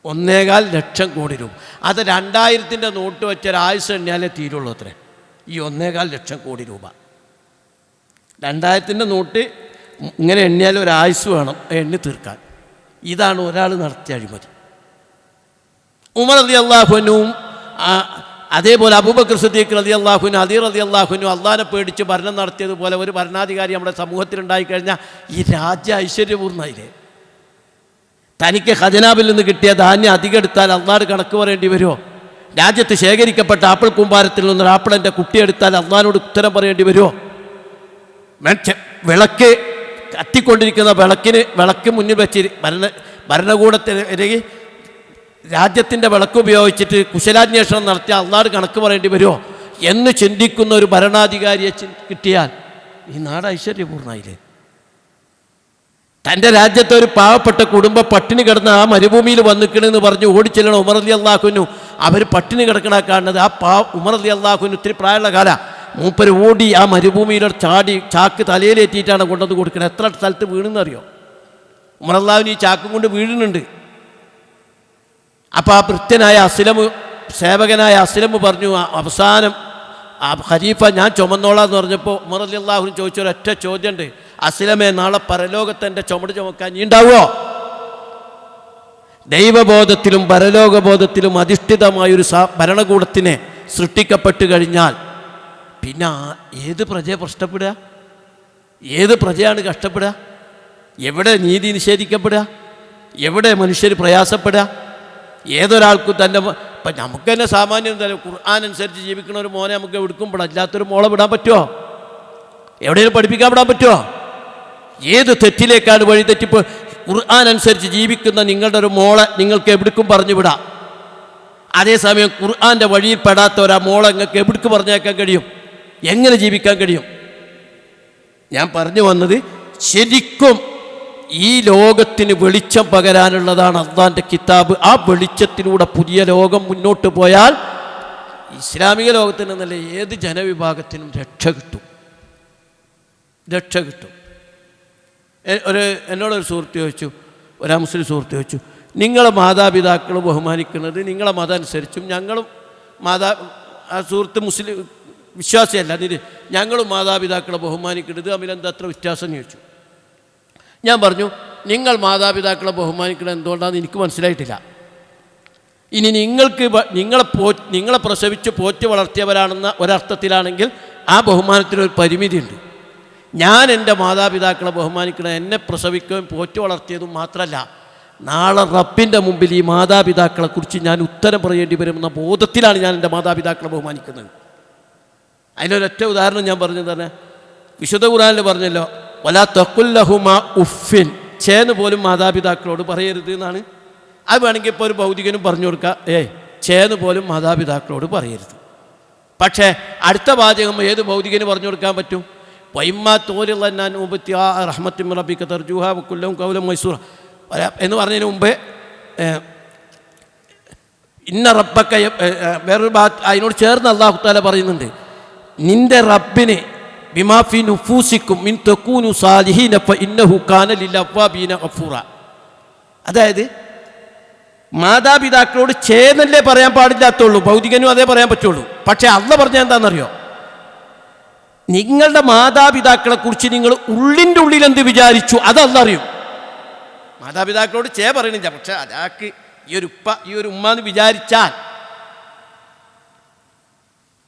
1.25 ലക്ഷം കോടി രൂപ. അത് 2000-ൻ്റെ നോട്ട് വെച്ചൊരായുസ് എണ്ണിയാലേ തീരുള്ളൂ അത്രേ. ഈ 1.25 ലക്ഷം കോടി രൂപ 2000-ൻ്റെ നോട്ട് ഇങ്ങനെ എണ്ണിയാൽ ഒരായുസ് വേണം എണ്ണി തീർക്കാൻ. ഇതാണ് ഒരാൾ നടത്തിയ അഴിമതി. ഉമർ റളിയല്ലാഹു അൻഹുവും അതേപോലെ അബൂബക്കർ സിദ്ദീഖ് റളിയല്ലാഹു അൻഹു, അലി റളിയല്ലാഹു അൻഹു അള്ളാഹിനെ പേടിച്ച് ഭരണം നടത്തിയതുപോലെ ഒരു ഭരണാധികാരി നമ്മുടെ സമൂഹത്തിലുണ്ടായിക്കഴിഞ്ഞാൽ ഈ രാജ്യം ഐശ്വര്യപൂർണ്ണമായില്ലേ? തനിക്ക് ഖജനാവിൽ നിന്ന് കിട്ടിയ ധാന്യം അധികം എടുത്താൽ അള്ളാഹ് കണക്ക് പറയേണ്ടി വരുമോ? രാജ്യത്ത് ശേഖരിക്കപ്പെട്ട ആപ്പിൾ കൂമ്പാരത്തിൽ നിന്നൊരു ആപ്പിൾ എൻ്റെ കുട്ടിയെടുത്താൽ അള്ളാഹിനോട് ഉത്തരം പറയേണ്ടി വരുമോ? വിളക്ക് കത്തിക്കൊണ്ടിരിക്കുന്ന വിളക്ക് മുന്നിൽ വെച്ച് ഭരണകൂടത്തിന് രാജ്യത്തിൻ്റെ വിളക്ക് ഉപയോഗിച്ചിട്ട് കുശലാന്വേഷണം നടത്തിയ അള്ളാഹ് കണക്ക് പറയേണ്ടി വരുമോ എന്ന് ചിന്തിക്കുന്ന ഒരു ഭരണാധികാരിയെ കിട്ടിയാൽ ഈ നാട് ഐശ്വര്യപൂർണ്ണമായില്ലേ? തൻ്റെ രാജ്യത്തെ ഒരു പാവപ്പെട്ട കുടുംബം പട്ടിണി കിടന്ന് ആ മരുഭൂമിയിൽ വന്നിക്കണമെന്ന് പറഞ്ഞ് ഓടിച്ചെല്ലണം ഉമർ റളിയല്ലാഹു അൻഹു. അവർ പട്ടിണി കിടക്കണ കാണുന്നത് ഉമർ റളിയല്ലാഹു അൻഹു ഒത്തിരി പ്രായമുള്ള കാല മൂപ്പര് ഓടി ആ മരുഭൂമിയിലൂടെ ചാടി ചാക്ക് തലയിലേറ്റിയിട്ടാണ് കൊണ്ടുവന്ന് കൊടുക്കുന്നത്. എത്ര സ്ഥലത്ത് വീണെന്നറിയോ? ഉമർ റളിയല്ലാഹു ഈ ചാക്കും കൊണ്ട് വീഴുന്നുണ്ട്. അപ്പോൾ ആ ഭൃത്യനായ അസ്ലം, സേവകനായ അസ്ലം പറഞ്ഞു, അവസാനം ആ ഖലീഫ ഞാൻ ചുമന്നോളാന്ന് പറഞ്ഞപ്പോൾ ഉമർ റളിയല്ലാഹു അൻഹു ചോദിച്ച ഒരൊറ്റ ചോദ്യമുണ്ട്, അസ്ലമേ നാളെ പരലോകത്തെൻ്റെ ചുമട് ചുമക്കാൻ നീ ഉണ്ടാവുമോ? ദൈവബോധത്തിലും പരലോകബോധത്തിലും അധിഷ്ഠിതമായൊരു ഭരണകൂടത്തിനെ സൃഷ്ടിക്കപ്പെട്ട് കഴിഞ്ഞാൽ പിന്നെ ഏത് പ്രജയെ പ്രശ്നപ്പെടുക? ഏത് പ്രജയാണ് കഷ്ടപ്പെടുക? എവിടെ നീതി നിഷേധിക്കപ്പെടുക? എവിടെ മനുഷ്യർ പ്രയാസപ്പെടുക? ഏതൊരാൾക്കും തന്നെ ഇപ്പം നമുക്ക് തന്നെ സാമാന്യം എന്തായാലും ഖുർആൻ അനുസരിച്ച് ജീവിക്കുന്ന ഒരു മോനെ നമുക്ക് എടുക്കുമ്പോൾ അല്ലാത്തൊരു മോളെ വിടാൻ പറ്റുമോ? എവിടെയെങ്കിലും പഠിപ്പിക്കാൻ വിടാൻ പറ്റുമോ? ഏത് തെറ്റിലേക്കാണ് വഴി തെറ്റിപ്പോൾ ഖുർആൻ അനുസരിച്ച് ജീവിക്കുന്ന നിങ്ങളുടെ ഒരു മോളെ നിങ്ങൾക്ക് എവിടേക്കും പറഞ്ഞു വിടാം. അതേസമയം ഖുർആൻ്റെ വഴിയിൽ പെടാത്ത ഒരാ മോളെ നിങ്ങൾക്ക് എവിടേക്ക് പറഞ്ഞേക്കാൻ കഴിയും? എങ്ങനെ ജീവിക്കാൻ കഴിയും? ഞാൻ പറഞ്ഞു വന്നത് ശരിക്കും ഈ ലോകത്തിന് വെളിച്ചം പകരാനുള്ളതാണ് അള്ളാൻ്റെ കിതാബ്. ആ വെളിച്ചത്തിലൂടെ പുതിയ ലോകം മുന്നോട്ട് പോയാൽ ഇസ്ലാമിക ലോകത്തിന് എന്നല്ല ഏത് ജനവിഭാഗത്തിനും രക്ഷ കിട്ടും. എന്നോടൊരു സുഹൃത്ത് ചോദിച്ചു, ഒരു മുസ്ലിം സുഹൃത്ത് ചോദിച്ചു, നിങ്ങളെ മാതാപിതാക്കൾ ബഹുമാനിക്കുന്നത് നിങ്ങളെ മതം അനുസരിച്ചും ഞങ്ങളും ആ സുഹൃത്ത് മുസ്ലിം വിശ്വാസിയല്ല, ഞങ്ങളും മാതാപിതാക്കളെ ബഹുമാനിക്കുന്നത് തമ്മിലെന്താ അത്ര വ്യത്യാസം ചോദിച്ചു. ഞാൻ പറഞ്ഞു, നിങ്ങൾ മാതാപിതാക്കളെ ബഹുമാനിക്കുന്നത് എന്തുകൊണ്ടാണെന്ന് എനിക്ക് മനസ്സിലായിട്ടില്ല. ഇനി നിങ്ങളെ പ്രസവിച്ച് പോറ്റി വളർത്തിയവരാണെന്ന ഒരർത്ഥത്തിലാണെങ്കിൽ ആ ബഹുമാനത്തിനൊരു പരിമിതിയുണ്ട്. ഞാൻ എൻ്റെ മാതാപിതാക്കളെ ബഹുമാനിക്കുന്നത് എന്നെ പ്രസവിക്കുകയും പോറ്റി വളർത്തിയതും മാത്രമല്ല, നാളെ റബ്ബിൻ്റെ മുമ്പിൽ ഈ മാതാപിതാക്കളെക്കുറിച്ച് ഞാൻ ഉത്തരം പറയേണ്ടി വരുമെന്ന ബോധത്തിലാണ് ഞാൻ എൻ്റെ മാതാപിതാക്കളെ ബഹുമാനിക്കുന്നത്. അതിനൊരൊറ്റ ഉദാഹരണം ഞാൻ പറഞ്ഞു തന്നെ, വിശുദ്ധ ഖുർആനിൽ പറഞ്ഞല്ലോ, വലാ തഖുൽ ലഹുമാ ഉഫിൻ, ചേന്ന് പോലും മാതാപിതാക്കളോട് പറയരുത് എന്നാണ്. അത് വേണമെങ്കിൽ ഇപ്പോൾ ഒരു ഭൗതികനും പറഞ്ഞു കൊടുക്കുക, ചേന്ന് പോലും മാതാപിതാക്കളോട് പറയരുത്. പക്ഷേ അടുത്ത വാചകം ഏത് ഭൗതികന് പറഞ്ഞു കൊടുക്കാൻ പറ്റും? വൈമ്മാ തോലിള്ളാൻ ഉപത്തി ആ റഹ്മത്തും റബ്ബിക തർജൂഹ വകുല്ലഹും ഖൗലൻ മൈസൂറ എന്ന് പറഞ്ഞതിന് മുമ്പേ ഇന്ന റബ്ബക വേറൊരു അതിനോട് ചേർന്ന് അല്ലാഹു തആല പറയുന്നുണ്ട്, നിന്റെ റബ്ബിനെ ബിമാഫി നുഫൂസിക്കും മിൻ തകൂനു സാലിഹീന ഫഇന്നഹു കാന ലിൽഅവ്വാബീന ഗഫൂറ. അതായത് മാതാപിതാക്കളോട് ചേർന്നല്ലേ പറയാൻ പാടില്ലാത്തുള്ളൂ, ഭൗതികനും അതേ പറയാൻ പറ്റുള്ളൂ. പക്ഷെ അള്ള പറഞ്ഞ എന്താണെന്നറിയോ? നിങ്ങളുടെ മാതാപിതാക്കളെ കുറിച്ച് നിങ്ങൾ ഉള്ളിൻ്റെ ഉള്ളിൽ എന്ത് വിചാരിച്ചു അത് അള്ള അറിയും. മാതാപിതാക്കളോട് പറയണില്ല, പക്ഷെ അയാൾക്ക് ഈ ഒരു ഉപ്പ ഈ ഒരു ഉമ്മ എന്ന് വിചാരിച്ചാൽ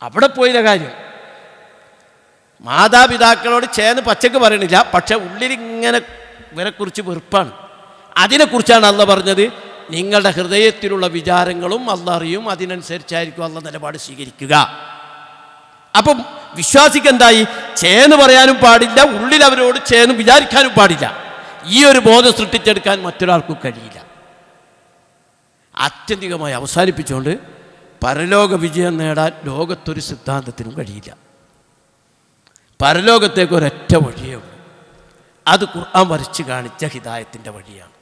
അവിടെ പോയില്ല കാര്യം. മാതാപിതാക്കളോട് ചേന്ന് പച്ചക്ക് പറയണില്ല, പക്ഷെ ഉള്ളിൽ ഇങ്ങനെ ഇവരെക്കുറിച്ച് വെറുപ്പാണ്. അതിനെക്കുറിച്ചാണ് അള്ള പറഞ്ഞത്, നിങ്ങളുടെ ഹൃദയത്തിലുള്ള വിചാരങ്ങളും അള്ള അറിയും, അതിനനുസരിച്ചായിരിക്കും അള്ള നിലപാട് സ്വീകരിക്കുക. അപ്പം വിശ്വാസിക്ക് എന്തായി? ചേന്ന് പറയാനും പാടില്ല, ഉള്ളിൽ അവരോട് ചേന്ന് വിചാരിക്കാനും പാടില്ല. ഈ ഒരു ബോധം സൃഷ്ടിച്ചെടുക്കാൻ മറ്റൊരാൾക്കും കഴിയില്ല. ആത്യന്തികമായി അവസാനിപ്പിച്ചുകൊണ്ട് പരലോക വിജയം നേടാൻ ലോകത്തൊരു സിദ്ധാന്തത്തിനും കഴിയില്ല. പരലോകത്തേക്ക് ഒരൊറ്റ വഴിയേ ഉള്ളൂ. അത് ഖുർആൻ വരച്ച് കാണിച്ച ഹിദായത്തിൻ്റെ വഴിയാണ്.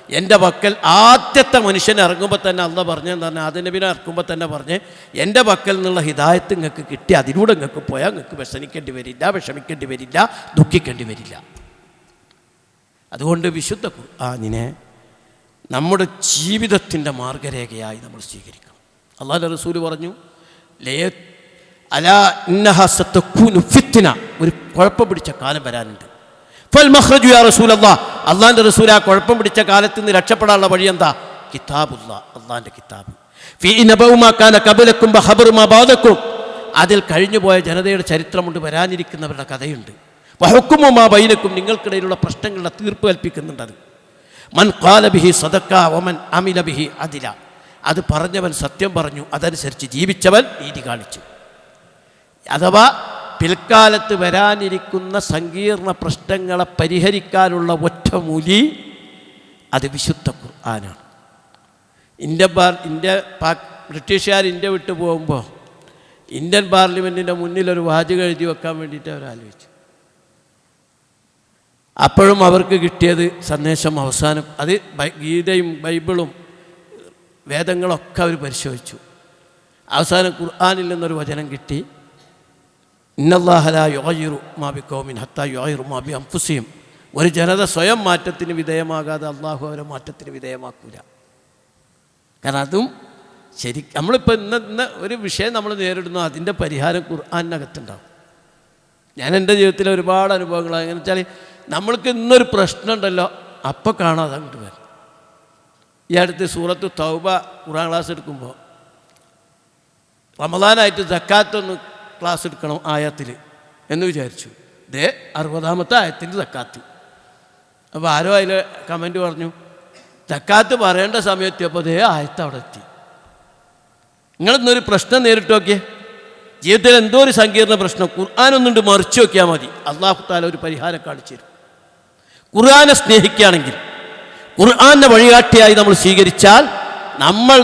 എൻ്റെ പക്കൽ ആദ്യത്തെ മനുഷ്യൻ ഇറങ്ങുമ്പോൾ തന്നെ അള്ള പറഞ്ഞെന്ന് ആദ്യ നബിനെ ഇറക്കുമ്പോൾ തന്നെ പറഞ്ഞ്, എൻ്റെ പക്കൽ നിന്നുള്ള ഹിദായത്ത് നിങ്ങൾക്ക് കിട്ടി, അതിലൂടെ നിങ്ങൾക്ക് പോയാൽ നിങ്ങൾക്ക് വ്യസനിക്കേണ്ടി വരില്ല, വിഷമിക്കേണ്ടി വരില്ല, ദുഃഖിക്കേണ്ടി വരില്ല. അതുകൊണ്ട് വിശുദ്ധ ഖുർആനിനെ നമ്മുടെ ജീവിതത്തിൻ്റെ മാർഗരേഖയായി നമ്മൾ സ്വീകരിക്കണം. അല്ലാഹുവിൻ്റെ റസൂൽ പറഞ്ഞു, അലാ ഇന്നഹാ സതകൂനു ഫിത്ന, ഒരു കുഴപ്പം പിടിച്ച കാലം വരാനുണ്ട്. ഫൽ മഖ്റജു യാ റസൂലല്ലാഹ്, അല്ലാഹുവിൻ്റെ റസൂൽ ആ കുഴപ്പം പിടിച്ച കാലത്ത് നിന്ന് രക്ഷപ്പെടാനുള്ള വഴി എന്താ? കിതാബുല്ലാഹ്, അല്ലാഹുവിൻ്റെ കിതാബ്. ഫീ നബഉ മാ കാന ഖബലകും വഖബറു മാ ബഅദകും, അതിൽ കഴിഞ്ഞു പോയ ജനതയുടെ ചരിത്രമുണ്ട്, വരാനിരിക്കുന്നവരുടെ കഥയുണ്ട്. വഹുക്കുമു മാ ബൈനക്കും, നിങ്ങൾക്കിടയിലുള്ള പ്രശ്നങ്ങളുടെ തീർപ്പ് കൽപ്പിക്കുന്നുണ്ട്. അത് മൻ ഖാല ബിഹി സദഖ വമൻ അമില ബിഹി അദില, അത് പറഞ്ഞവൻ സത്യം പറഞ്ഞു, അതനുസരിച്ച് ജീവിച്ചവൻ നീതി കാണിച്ചു. അഥവാ പിൽക്കാലത്ത് വരാനിരിക്കുന്ന സങ്കീർണ പ്രശ്നങ്ങളെ പരിഹരിക്കാനുള്ള ഒറ്റമൂലി അത് വിശുദ്ധ ഖുർആനാണ്. ബ്രിട്ടീഷുകാർ ഇന്ത്യ വിട്ടു പോകുമ്പോൾ ഇന്ത്യൻ പാർലമെൻറ്റിൻ്റെ മുന്നിലൊരു വാചകം എഴുതി വെക്കാൻ വേണ്ടിയിട്ട് അവർ ആലോചിച്ചു. അപ്പോഴും അവർക്ക് കിട്ടിയത് സന്ദേശം അവസാനം അത് ഗീതയും ബൈബിളും വേദങ്ങളൊക്കെ അവർ പരിശോധിച്ചു. അവസാനം ഖുർആനിൽ നിന്നൊരു വചനം കിട്ടി, ഇന്നല്ലാഹ ലാ യുഗയ്യിറു മാ ബിഖൗമിൻ ഹത്താ യുഗയ്യിറു മാ ബിഅൻഫുസിഹിം. ഒരു ജനത സ്വയം മാറ്റത്തിന് വിധേയമാകാതെ അള്ളാഹു അവരെ മാറ്റത്തിന് വിധേയമാക്കൂല. കാരണം അതും ശരി, നമ്മളിപ്പോൾ ഇന്ന് ഒരു വിഷയം നമ്മൾ നേരിടുന്നു, അതിൻ്റെ പരിഹാരം ഖുർആനിനകത്തുണ്ടാവും. ഞാൻ എൻ്റെ ജീവിതത്തിലെ ഒരുപാട് അനുഭവങ്ങളാണ്. എങ്ങനെ വെച്ചാൽ നമ്മൾക്ക് ഇന്നൊരു പ്രശ്നം ഉണ്ടല്ലോ, അപ്പം കാണാതെ അങ്ങോട്ട് വരും. ഈ അടുത്ത് സൂറത്ത് തൗബ ഖുർആൻ ക്ലാസ് എടുക്കുമ്പോൾ റമദാനായിട്ട് സക്കാത്തൊന്ന് ക്ലാസ് എടുക്കണം ആയത്തിൽ എന്ന് വിചാരിച്ചു. 60-ാമത്തെ ആയത്തിൻ്റെ സക്കാത്ത്. അപ്പോൾ ആരോ അതിൽ കമൻറ്റ് പറഞ്ഞു, സക്കാത്ത് പറയേണ്ട സമയത്ത് അപ്പോൾ ആയത്ത് അവിടെ എത്തി. നിങ്ങളിന്നൊരു പ്രശ്നം നേരിട്ട് നോക്കിയേ, ജീവിതത്തിൽ എന്തോ ഒരു സങ്കീർണ്ണ പ്രശ്നം, ഖുർആനൊന്നുണ്ട് മറിച്ച് നോക്കിയാൽ മതി, അല്ലാഹു തആല ഒരു പരിഹാരം കാണിച്ചു തരും. ഖുർആനെ സ്നേഹിക്കുകയാണെങ്കിൽ, ഖുർആനെ വഴികാട്ടിയായി നമ്മൾ സ്വീകരിച്ചാൽ നമ്മൾ